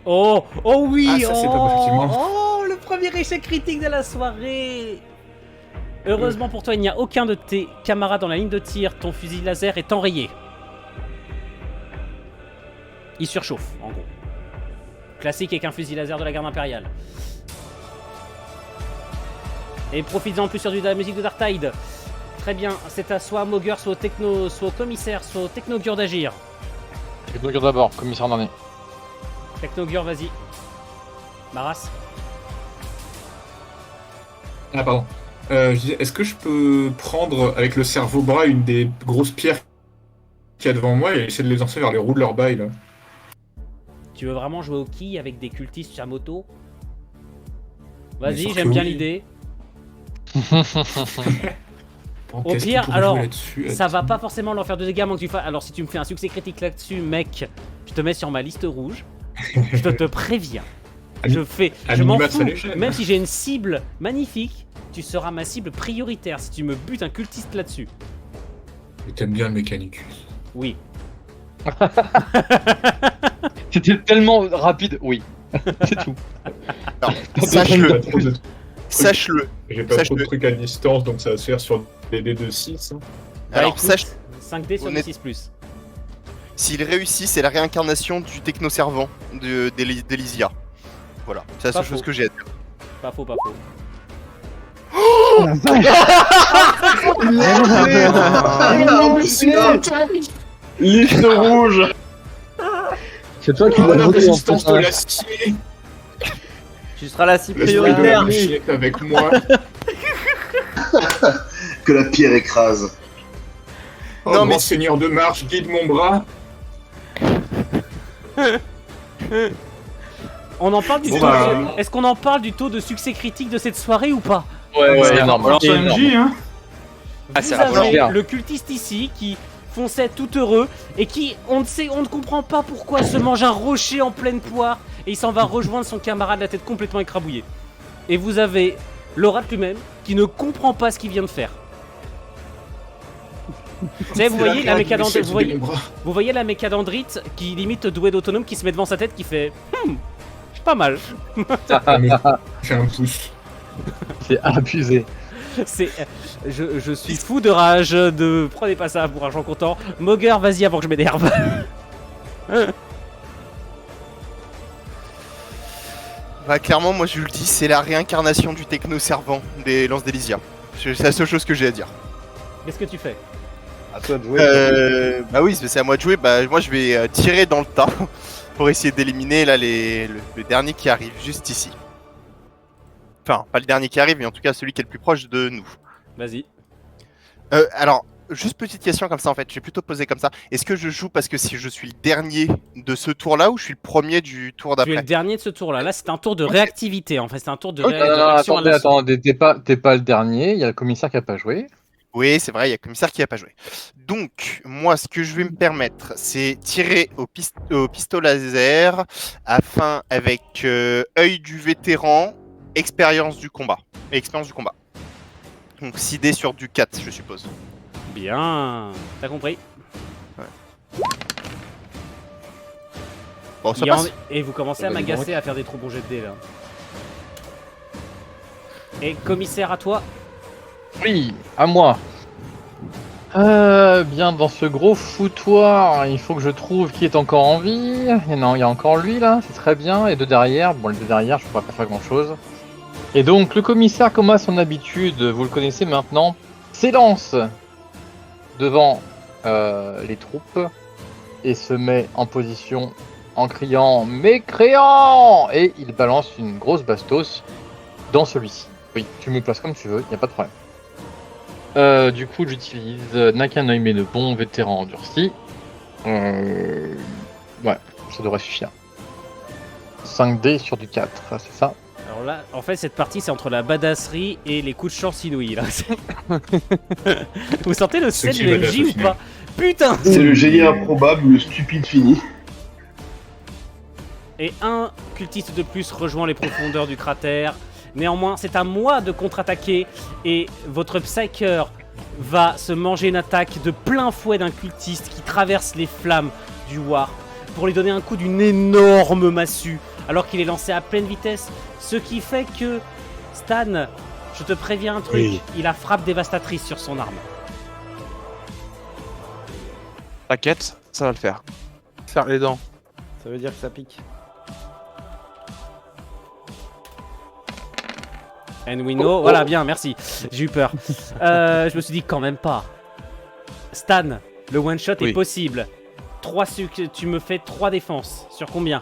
Oh oui. Ah, ça, c'est pas effectivement. Oh, le premier échec critique de la soirée. Heureusement pour toi, il n'y a aucun de tes camarades dans la ligne de tir. Ton fusil laser est enrayé. Il surchauffe, en gros. Classique avec un fusil laser de la garde impériale. Et profites-en plus sur de la musique de Darktide. Très bien, c'est à soit Mauger, soit au techno, soit au commissaire, soit au technogure d'agir. Technogure d'abord, commissaire en est. Technogure, vas-y. Maras. Ah, pardon. Je disais, est-ce que je peux prendre avec le cerveau-bras une des grosses pierres qu'il y a devant moi et essayer de les lancer vers les roues de leur bail là? Tu veux vraiment jouer au quilles avec des cultistes à moto? Vas-y, sûr j'aime que bien oui. l'idée. Bon, Au qu'est-ce pire, qu'on pourrait alors, jouer là-dessus, ça va pas forcément leur faire de dégâts, à moins que tu fasses. Alors, si tu me fais un succès critique là-dessus, mec, je te mets sur ma liste rouge. Je te préviens. Je m'en Anima, fous. ça les gêne. Même si j'ai une cible magnifique, tu seras ma cible prioritaire si tu me butes un cultiste là-dessus. Et t'aimes bien le Mechanicus. Oui. C'était tellement rapide, oui. C'est tout. Alors, J'ai sache-le. pas trop de- Sache-le. J'ai pas trop de Sache-le. trucs à distance, donc ça va se faire sur des dés de 6. Hein. Alors, écoute, sache, 5D sur honnête- 6+. s'il réussit, c'est la réincarnation du technoservant d'Elysia. Voilà, c'est la Pas seule chose faux. que j'ai à dire. Pas faux, pas faux. Liste rouge. C'est toi qui Oh, l'as la voté en résistance fait. de l'acier. Tu seras la cible Laisse-moi prioritaire. le chier avec moi. Que la pierre écrase. Oh, Non, grand mais- seigneur de marche, guide mon bras. On en parle du Bon, taux bah. Est-ce qu'on en parle du taux de succès critique de cette soirée ou pas? Ouais, c'est c'est énorme. Alors, c'est C'est énorme. MJ, hein. Ah, Vous ça va avez falloir. le cultiste ici qui fonçait tout heureux et qui, on ne comprend pas pourquoi, se mange un rocher en pleine poire et il s'en va rejoindre son camarade la tête complètement écrabouillée. Et vous avez Laura lui-même qui ne comprend pas ce qu'il vient de faire. Vous savez, vous C'est voyez la mécadendrite, Michel qui guide mon bras. vous voyez la mécadendrite qui limite douée d'autonome qui se met devant sa tête qui fait pas mal. Ah, mais j'ai un pouce. C'est abusé. C'est, je suis fou de rage, de prenez pas ça pour argent comptant. Mauger, vas-y avant que je m'énerve. Bah, clairement, moi je le dis, c'est la réincarnation du technoservant des lances d'Elysia. C'est la seule chose que j'ai à dire. Qu'est-ce que tu fais? À toi de jouer. Bah oui, c'est à moi de jouer. Bah, moi je vais tirer dans le tas pour essayer d'éliminer là le dernier qui arrive juste ici. Enfin, pas le dernier qui arrive, mais en tout cas celui qui est le plus proche de nous. Vas-y. Alors, juste petite question comme ça en fait, j'ai plutôt posé comme ça. Est-ce que je joue parce que si je suis le dernier de ce tour-là ou je suis le premier du tour Tu es le d'après? dernier de ce tour-là. Là, c'est un tour de réactivité. En fait, c'est un tour de, Non, de non, réaction à attendez, l'assaut. t'es pas le dernier, il y a le commissaire qui a pas joué. Oui, c'est vrai, il y a le commissaire qui a pas joué. Donc, moi, ce que je vais me permettre, c'est tirer au pistolet laser afin avec œil du vétéran, expérience du combat. Expérience du combat. Donc 6 dés sur du 4, je suppose. Bien. T'as compris. Bon, ça Il y a passe. en- Et vous commencez à Vas-y, m'agacer à faire des trop bons jets de dés là. Et commissaire à toi. Oui, à moi. Bien, dans ce gros foutoir, il faut que je trouve qui est encore en vie. Et non, il y a encore lui là, c'est très bien. Et deux derrière, bon, les deux derrière, je pourrais pas faire grand chose. Et donc, le commissaire, comme à son habitude, vous le connaissez maintenant, s'élance devant les troupes et se met en position en criant mécréant, et il balance une grosse bastos dans celui-ci. Oui, tu me places comme tu veux, y a pas de problème. Du coup, j'utilise Nakanoime, le bon vétéran endurci. Ouais, ça devrait suffire. 5D sur du 4, c'est ça. Alors là, en fait, cette partie, c'est entre la badasserie et les coups de chance inouïs, là. Vous sentez le sel qui du badass, MJ au ou final. pas? Putain! C'est le génie improbable ou le stupide fini. Et un cultiste de plus rejoint les profondeurs du cratère. Néanmoins, c'est à moi de contre-attaquer et votre Psyker va se manger une attaque de plein fouet d'un cultiste qui traverse les flammes du Warp pour lui donner un coup d'une énorme massue alors qu'il est lancé à pleine vitesse. Ce qui fait que Stan, je te préviens un truc, Oui. il a frappe dévastatrice sur son arme. T'inquiète, ça va le faire. Serre les dents. Ça veut dire que ça pique. And we know. Voilà, bien, merci. J'ai eu peur. Je me suis dit quand même pas. Stan, le one shot est Oui. possible. Tu me fais 3 défenses. Sur combien?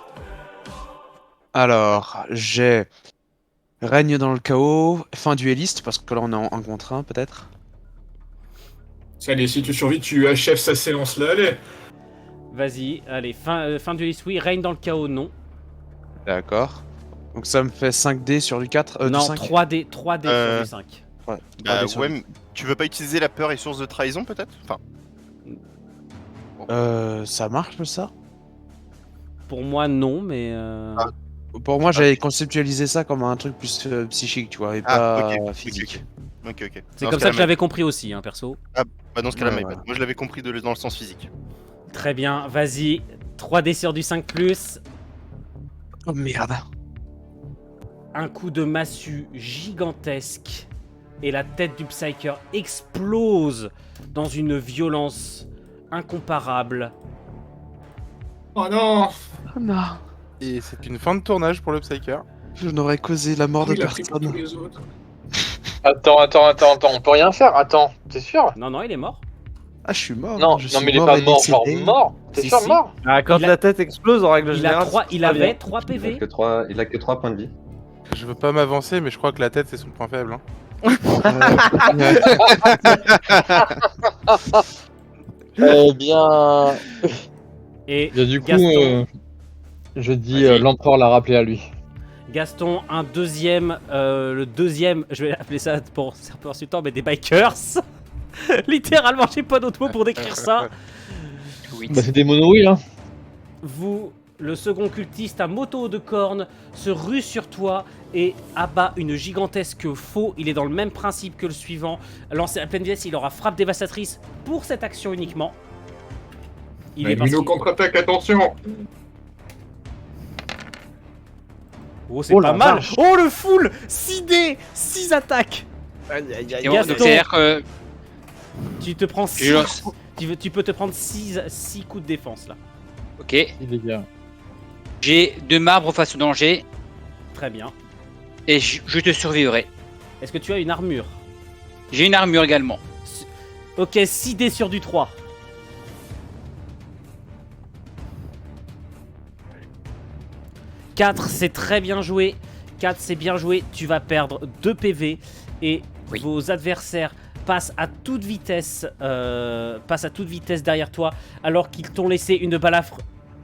Alors, j'ai règne dans le chaos, fin dueliste, parce que là on est en 1 contre 1 peut-être. Allez, si tu survis, tu achèves sa séance là, allez. Vas-y, allez, fin du list, oui. Règne dans le chaos, non. D'accord. Donc ça me fait 5D sur du 4, non, du 5. 3D sur du 5. Ouais, Bah 3D sur ouais, du- mais tu veux pas utiliser la peur et source de trahison peut-être? Enfin, Ça marche ça? Pour moi, non, mais. Pour moi, j'avais conceptualisé ça comme un truc plus psychique, tu vois, et pas physique. ok. C'est Dans comme ce ça que cas-là, je l'avais compris aussi, hein, perso. Bah dans ce cas-là, Ouais, my bad. ouais. Moi je l'avais compris dans le sens physique. Très bien, vas-y. 3D sur du 5+. Oh merde. Un coup de massue gigantesque. Et la tête du Psyker explose dans une violence incomparable. Oh non. Oh non. Et c'est une fin de tournage pour le Psyker. Je n'aurais causé la mort de Il a pris pour tous personne. les autres. Attends, on peut rien faire. Attends, t'es sûr? Non, non, il est mort. Ah, je suis mort. Non, je non, suis mais il est mort pas et mort, genre décédé. mort. T'es Si, sûr si. mort? Ah, quand Il a- la tête explose, en règle générale. Il avait 3 PV. Il a que 3 points de vie. Je veux pas m'avancer, mais je crois que la tête c'est son point faible. Hein. Eh bien, Et du coup, Gaston. je dis Vas-y. l'empereur l'a rappelé à lui. Gaston, un deuxième, le deuxième, je vais appeler ça pour c'est un peu insultant, mais des bikers. Littéralement, j'ai pas d'autre mot pour décrire ça. Bah, c'est des monowheels, hein. Vous, le second cultiste à moto de corne, se rue sur toi et abat une gigantesque faux. Il est dans le même principe que le suivant. Lancé à pleine vitesse, il aura frappe dévastatrice pour cette action uniquement. Il est parti. Mino contre-attaque, attention. Oh, c'est Oh pas la mal. vache. Oh, le full 6D, 6 attaques. Et bon, Gaston. donc c'est-à-dire que Tu te prends 6 je lance. tu peux te prendre 6 coups de défense là. Ok. Les gars. J'ai 2 marbres face au danger Très bien. et je te survivrai. Est-ce que tu as une armure? J'ai une armure également. Ok, 6D sur du 3. « 4, c'est très bien joué. 4, c'est bien joué. Tu vas perdre 2 PV. Et Oui. vos adversaires passent à toute vitesse derrière toi, alors qu'ils t'ont laissé une balafre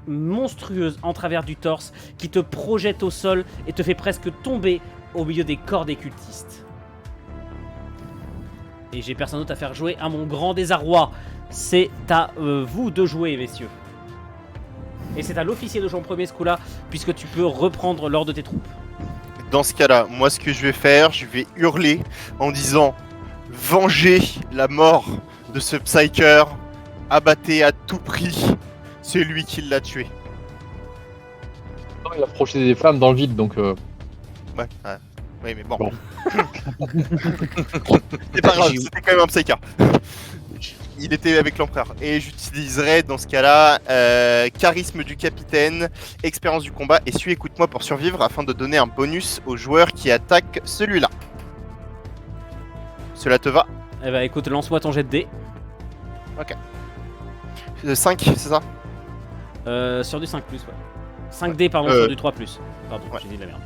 monstrueuse en travers du torse, qui te projette au sol et te fait presque tomber au milieu des corps des cultistes. Et j'ai personne d'autre à faire jouer à mon grand désarroi. C'est à vous de jouer, messieurs. Et c'est à l'officier de jouer en premier ce coup-là, puisque tu peux reprendre l'ordre de tes troupes. Dans ce cas-là, moi ce que je vais faire, je vais hurler en disant venger la mort de ce Psyker, abattez à tout prix, c'est lui qui l'a tué. Il a projeté des flammes dans le vide, donc Ouais, oui mais bon. Bon. C'est pas grave, c'était quand même un Psyker. Il était avec l'empereur. Et j'utiliserai dans ce cas-là charisme du capitaine, expérience du combat et suis écoute-moi pour survivre afin de donner un bonus aux joueurs qui attaquent celui-là. Cela te va? Eh bah écoute, lance-moi ton jet de dés. 5, c'est ça? Sur du 5+, ouais. 5D, pardon, sur du 3+. Pardon, Ouais. j'ai dit de la merde.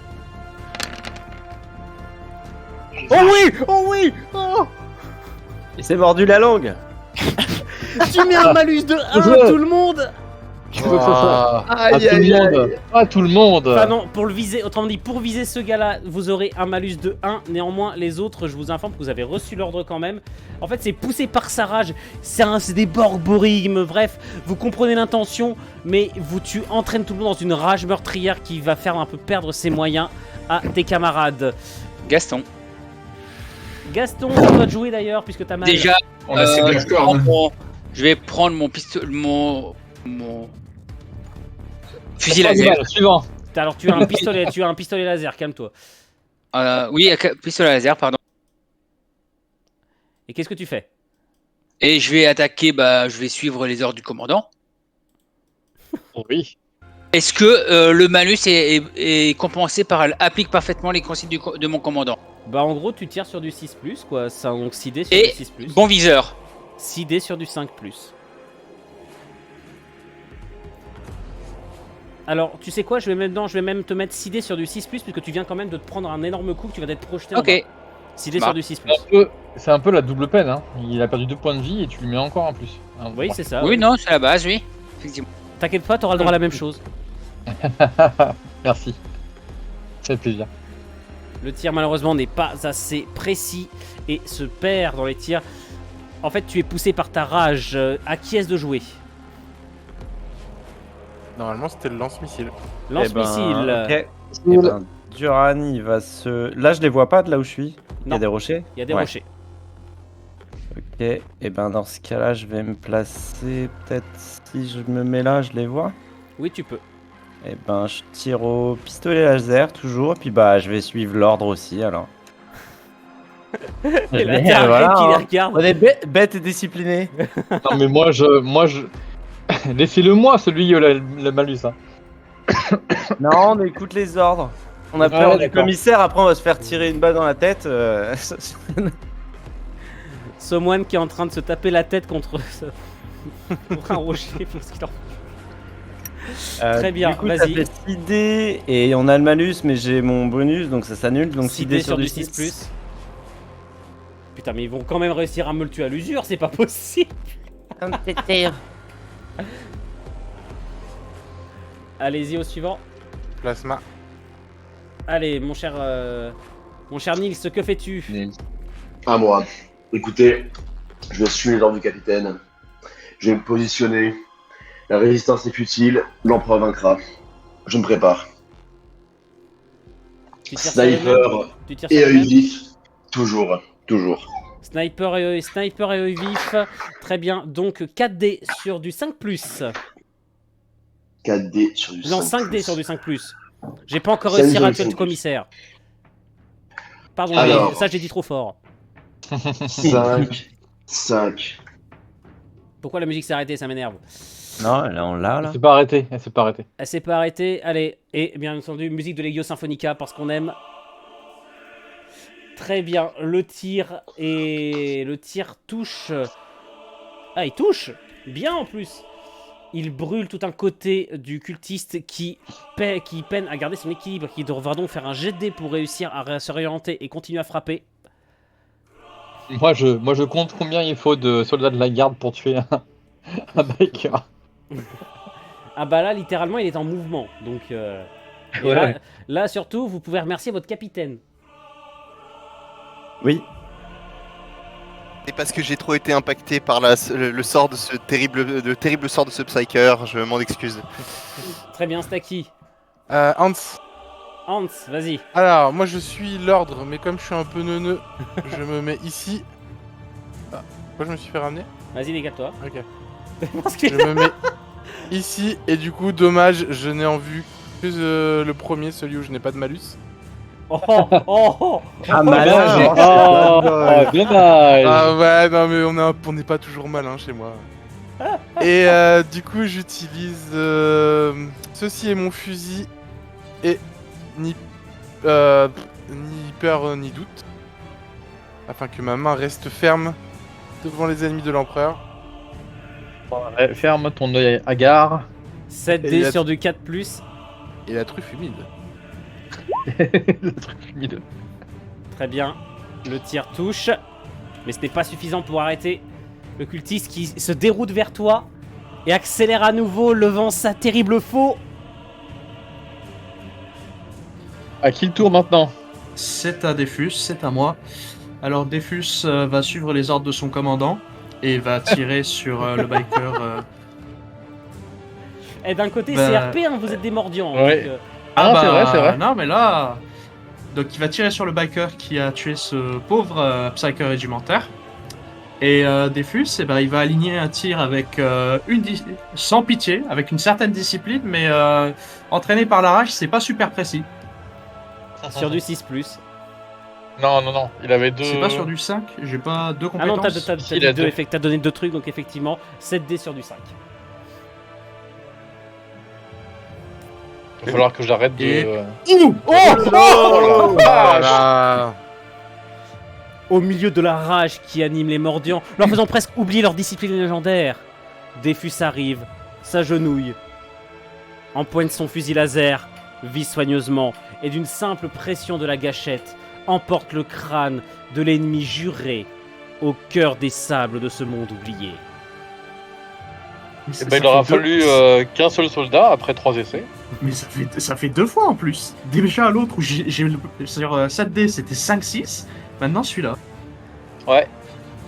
Oh oui! Oh oui! Oh! Il s'est mordu la langue. Tu mets un malus de 1 tout le monde! À tout le monde. À tout le monde. Enfin non, pour le viser, autrement dit, pour viser ce gars-là, vous aurez un malus de 1. Néanmoins, les autres, je vous informe que vous avez reçu l'ordre quand même. En fait, c'est poussé par sa rage. C'est des borborigmes. Bref, vous comprenez l'intention, mais tu entraînes tout le monde dans une rage meurtrière qui va faire un peu perdre ses moyens à tes camarades. Gaston. Gaston, c'est toi de jouer d'ailleurs, puisque t'as mal. Déjà, On a ses Black Corn. je vais prendre mon pistolet, mon fusil laser. Suivant. Alors tu as un pistolet laser, calme-toi. Oui, pistolet laser, pardon. Et qu'est-ce que tu fais? Et je vais attaquer, je vais suivre les ordres du commandant. Oui. Est-ce que le malus est compensé par applique parfaitement les consignes de mon commandant? Bah en gros tu tires sur du 6+, quoi, ça, donc 6 dés sur Et du 6+. bon viseur. 6 dés sur du 5+. Alors tu sais quoi, je vais même te mettre 6 dés sur du 6+, puisque tu viens quand même de te prendre un énorme coup, que tu vas t'être projeté en bas. Ok. 6 dés sur du 6+. C'est un peu la double peine. Hein. Il a perdu 2 points de vie et tu lui mets encore un plus. Oui c'est ça. Oui, non, c'est la base, oui. Effectivement. T'inquiète pas, t'auras le droit à la même chose. Merci. Ça fait plaisir. Le tir malheureusement n'est pas assez précis et se perd dans les tirs. En fait tu es poussé par ta rage. À qui est-ce de jouer? Normalement, c'était le lance-missile. Lance-missile. Ok. Eh ben, Duran, il va se. Là, je les vois pas de là où je suis. Il y Non. a des rochers. Il y a des Ouais. rochers. Ok. Et ben, dans ce cas-là, je vais me placer. Peut-être si je me mets là, je les vois. Oui tu peux. Et ben, je tire au pistolet laser toujours. Puis bah, je vais suivre l'ordre aussi alors. Et là t'as voilà, qui les hein. regarde. On est bête et discipliné. Non mais moi je... Laissez-le moi celui le malus. Hein. Non, on écoute les ordres. On a peur du d'accord. commissaire. Après, on va se faire tirer une balle dans la tête. Someone qui est en train de se taper la tête contre un rocher parce qu'il en... Très bien, du coup, vas-y. Ça fait 6 dés et on a le malus, mais j'ai mon bonus donc ça s'annule. Donc 6 dés sur du 6+. Putain mais ils vont quand même réussir à me le tuer à l'usure, c'est pas possible. Allez-y au suivant. Plasma. Allez mon cher Nils, que fais-tu? À moi. Écoutez, je vais suivre les ordres du capitaine. Je vais me positionner. La résistance est futile, l'empereur vaincra. Je me prépare. Tu tires sur les mêmes Sniper Tu tires sur et les œil mêmes vif. Toujours. Toujours. Sniper et œil vif. Très bien, donc 4 dés sur du 5+. 4 dés sur du 5. Non, 5 dés sur du 5+. J'ai pas encore Cinq réussi à sur rater du le 5+. commissaire. Pardon, Alors. mais ça j'ai dit trop fort. 5. Pourquoi la musique s'est arrêtée? Ça m'énerve. Non, là, on l'a là. Elle s'est pas arrêtée. Elle s'est pas arrêtée. Elle s'est pas arrêtée. Allez, et bien entendu, musique de Legio Symphonica parce qu'on aime. Très bien, le tir touche. Ah, il touche bien en plus. Il brûle tout un côté du cultiste qui peine à garder son équilibre, qui devra donc faire un jet de dés pour réussir à se réorienter et continuer à frapper. Moi je compte combien il faut de soldats de la garde pour tuer un biker. Ah bah là, littéralement, il est en mouvement. Donc, et Ouais. là, surtout, vous pouvez remercier votre capitaine. Oui. C'est parce que j'ai trop été impacté par le sort de ce terrible sort de ce Psyker, je m'en excuse. Très bien, Stacky. Hans. Hans, vas-y. Alors, moi je suis l'ordre, mais comme je suis un peu neuneux, je me mets ici. Ah, pourquoi je me suis fait ramener? Vas-y, dégage-toi. Ok. Parce que- Je me mets ici, et du coup, dommage, je n'ai en vue que le premier, celui où je n'ai pas de malus. Oh, oh, oh. Ah, malin. Dommage. Ah ouais, non mais on n'est pas toujours malin chez moi. Et du coup, j'utilise ceci est mon fusil et ni peur ni doute, afin que ma main reste ferme devant les ennemis de l'empereur. Ouais, ferme ton œil hagard. 7 Et dés la- sur du 4+. Et la truffe humide. Le truc humide. Très bien. Le tir touche, mais ce n'est pas suffisant pour arrêter le cultiste qui se déroute vers toi et accélère à nouveau, levant sa terrible faux. À qui le tour maintenant? C'est à Defus, c'est à moi. Alors Defus va suivre les ordres de son commandant et va tirer sur le biker. Et d'un côté, Bah, c'est RP, hein, vous êtes des mordiants. Ouais. Donc, Ah, c'est vrai, c'est vrai. Non, mais là. Donc, il va tirer sur le biker qui a tué ce pauvre psyker régimentaire. Et Defus, eh ben, il va aligner un tir avec sans pitié, avec une certaine discipline, mais entraîné par la rage, c'est pas super précis. sur du 6+. Non, il avait deux. C'est pas sur du 5, j'ai pas deux Ah non, compétences. t'as donné 2 trucs, donc effectivement, 7 dés sur du 5. Il va falloir que j'arrête de. Et- Oh là là. Au milieu de la rage qui anime les mordiants, leur faisant presque oublier leur discipline légendaire, Defus arrive, s'agenouille, empoigne son fusil laser, vise soigneusement, et d'une simple pression de la gâchette, emporte le crâne de l'ennemi juré au cœur des sables de ce monde oublié. Mais Il aura fallu qu'un seul soldat après 3 essais. Mais ça fait 2 fois en plus. Déjà à l'autre où j'ai sur 7D c'était 5-6, maintenant celui-là. Ouais,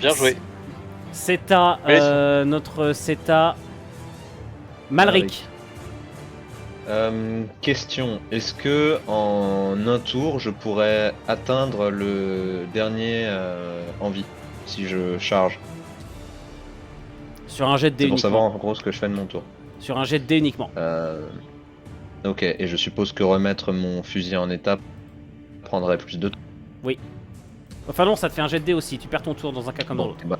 bien joué. C'est à c'est à Malric. Question, est-ce que en un tour je pourrais atteindre le dernier en vie si je charge? Sur un jet de dés C'est pour savoir uniquement. en gros ce que je fais de mon tour. Sur un jet de dés uniquement. Ok, et je suppose que remettre mon fusil en état prendrait plus de temps. Enfin non, ça te fait un jet de dés aussi, tu perds ton tour dans un cas comme dans Bon, l'autre. bah,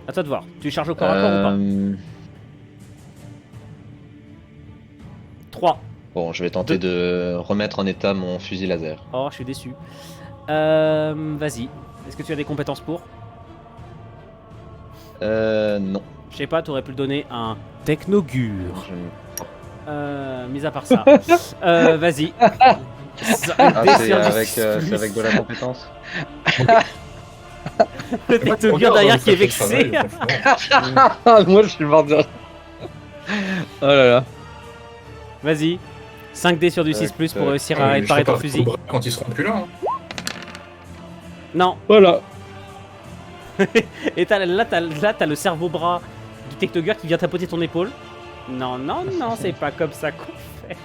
À toi de voir. Tu charges au corps à corps ou pas? 3. Bon, je vais tenter de remettre en état mon fusil laser. Oh, je suis déçu. Vas-y. Est-ce que tu as des compétences pour? Non. Je sais pas, t'aurais pu le donner un technogure. Je... Mis à part ça. Vas-y. Ah, c'est avec de la compétence. Le technogure derrière qui est vexé. Moi je suis mort de rire. Oh là là. Vas-y. 5 dés sur du 6+, pour réussir à réparer ton fusil. Quand ils seront plus là. Hein. Non. Voilà. Et là, t'as le cerveau-bras du technogure qui vient tapoter ton épaule. Non, c'est pas comme ça qu'on fait.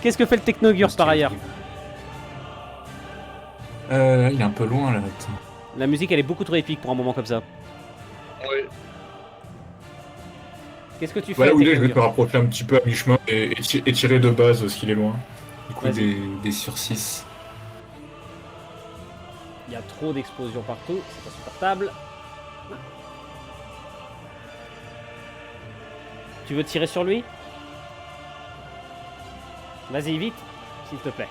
Qu'est-ce que fait le technogure par ailleurs? Il est un peu loin là. Attends. La musique, elle est beaucoup trop épique pour un moment comme ça. Oui. Qu'est-ce que tu fais, Voilà où il est, je vais me technogure? rapprocher un petit peu à mi-chemin et tirer de base parce qu'il est loin. Du coup, Vas-y. des sur 6. Il y a trop d'explosions partout, c'est pas supportable. Tu veux tirer sur lui? Vas-y, vite, s'il te plaît.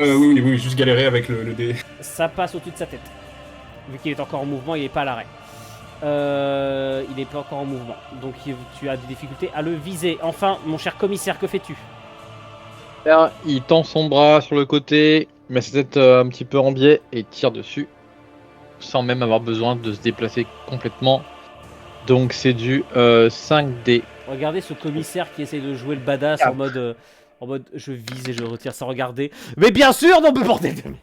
Oui, juste galérer avec le dé. Ça passe au-dessus de sa tête. Vu qu'il est encore en mouvement, il est pas à l'arrêt. Il est pas encore en mouvement. Donc tu as des difficultés à le viser. Enfin, mon cher commissaire, que fais-tu? Il tend son bras sur le côté, met sa tête un petit peu en biais et tire dessus. Sans même avoir besoin de se déplacer complètement. Donc c'est du 5D. Regardez ce commissaire qui essaie de jouer le badass en mode je vise et je retire sans regarder. Mais bien sûr, non, mais bordel de merde.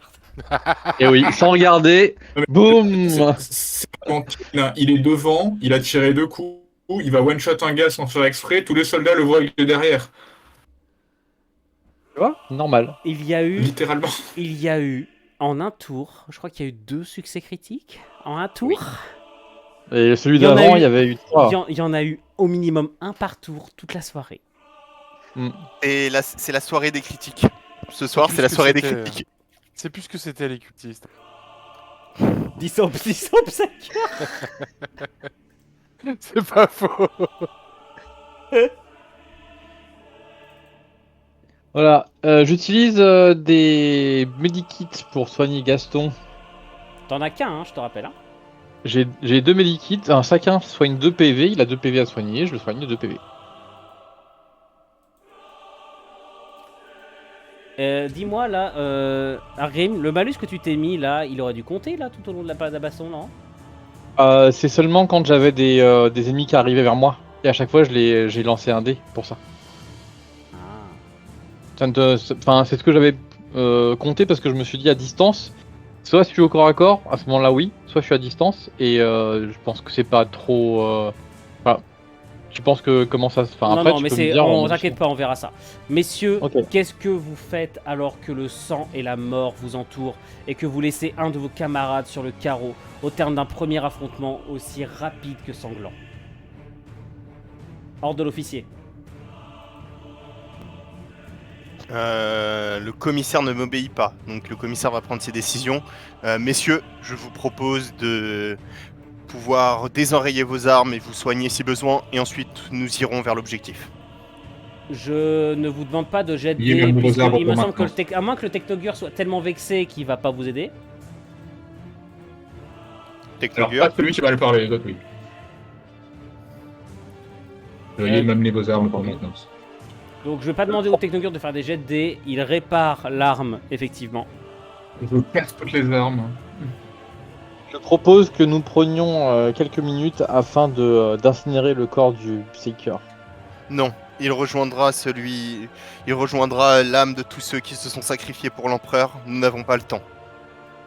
Et oui, sans regarder, boum. C'est tranquille, il est devant, il a tiré 2 coups, il va one-shot un gars sans faire exprès, tous les soldats le voient de derrière. Tu vois? Normal. Il y a eu en un tour, je crois qu'il y a eu 2 succès critiques en un tour. Et celui Il y en a d'avant, eu- il y avait eu 3. Il y en a eu au minimum un par tour toute la soirée. Et là, c'est la soirée des critiques. Ce soir, c'est la soirée des critiques. C'est plus que c'était les cultistes. 10 ça. C'est pas faux. Voilà, j'utilise des medikits pour soigner Gaston. T'en as qu'un, hein, je te rappelle. Hein. J'ai 2 medikits, chacun soigne 2 PV, il a 2 PV à soigner, je le soigne de 2 PV. Dis-moi là, Argrim, le malus que tu t'es mis là, il aurait dû compter là tout au long de la baston, non? C'est seulement quand j'avais des ennemis qui arrivaient vers moi. Et à chaque fois, j'ai lancé un dé pour ça. C'est ce que j'avais compté parce que je me suis dit à distance. Soit je suis au corps à corps, à ce moment-là oui. Soit je suis à distance et je pense que c'est pas trop. Tu penses que comment ça se fait après? Non, mais t'inquiète pas, on verra ça. Messieurs, qu'est-ce que vous faites alors que le sang et la mort vous entourent et que vous laissez un de vos camarades sur le carreau au terme d'un premier affrontement aussi rapide que sanglant? Ordre de l'officier. Le commissaire ne m'obéit pas, donc le commissaire va prendre ses décisions. Messieurs, je vous propose de pouvoir désenrayer vos armes et vous soigner si besoin, et ensuite nous irons vers l'objectif. Je ne vous demande pas de jet de dés, puisqu'il me semble que à moins que le Technogur soit tellement vexé qu'il va pas vous aider. Technogur. Alors, pas celui qui va le parler, les autres, oui. Veuillez m'amener vos armes pour maintenance. Donc je vais pas demander au Technogur de faire des jets de dés, il répare l'arme, effectivement. Je casse toutes les armes. Je propose que nous prenions quelques minutes afin d'incinérer le corps du Psyker. Non, il rejoindra l'âme de tous ceux qui se sont sacrifiés pour l'empereur. Nous n'avons pas le temps.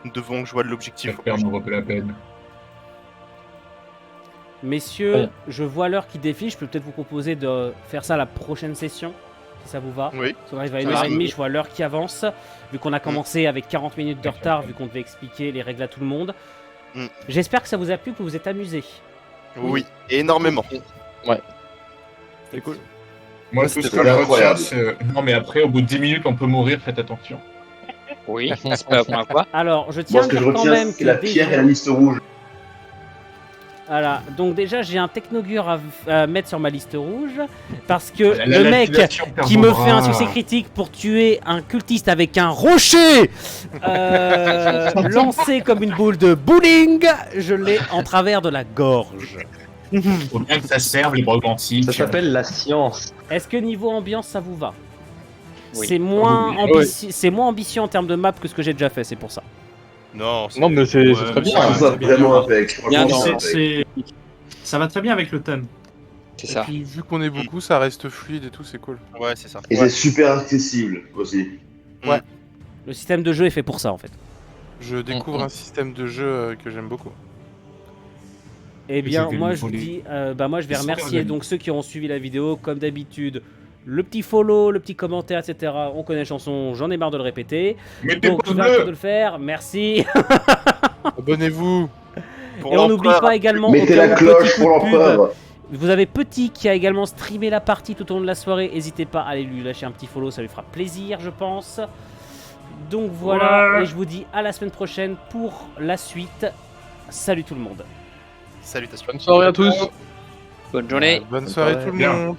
Nous devons jouer de l'objectif. J'espère me vaut la peine. Messieurs, je vois l'heure qui défile, je peux peut-être vous proposer de faire ça la prochaine session, si ça vous va. Oui. On arrive à 1h30, je vois l'heure qui avance, vu qu'on a commencé avec 40 minutes de retard, vu qu'on devait expliquer les règles à tout le monde. J'espère que ça vous a plu, que vous vous êtes amusés. Oui, énormément. Ouais. C'est cool. Moi, tout ce que je retiens, c'est... Non, mais après, au bout de 10 minutes, on peut mourir, faites attention. Oui, c'est pas la première fois. Alors, je tiens Moi, ce que à je dire quand retiens, même c'est que la pierre et la liste rouge. Voilà, donc déjà j'ai un Technogur à mettre sur ma liste rouge parce que le mec qui me fait un succès critique pour tuer un cultiste avec un rocher lancé comme une boule de bowling, je l'ai en travers de la gorge. Faut bien que ça serve les brogantiques. Ça s'appelle la science. Est-ce que niveau ambiance ça vous va? Oui. C'est moins ambitieux en termes de map que ce que j'ai déjà fait, c'est pour ça. Non, mais c'est très bien. Ça vraiment avec. Ça va très bien avec le thème. C'est Et ça. puis vu qu'on est beaucoup, ça reste fluide et tout, c'est cool. Ouais, c'est ça. Et c'est super accessible aussi. Ouais. Le système de jeu est fait pour ça en fait. Je découvre un système de jeu que j'aime beaucoup. Eh bien, moi je dis, moi je vais remercier donc ceux qui auront suivi la vidéo, comme d'habitude. Le petit follow, le petit commentaire, etc. On connaît la chanson, j'en ai marre de le répéter. Donc je vais arrêter de le faire, merci. Abonnez-vous. Et on n'oublie pas également. Mettez la cloche pour l'empereur. Vous avez Petit qui a également streamé la partie tout au long de la soirée. N'hésitez pas à aller lui lâcher un petit follow, ça lui fera plaisir, je pense. Donc voilà, et je vous dis à la semaine prochaine pour la suite. Salut tout le monde. Salutations. Bonne soirée à tous. Bonne journée. Bonne soirée tout le monde.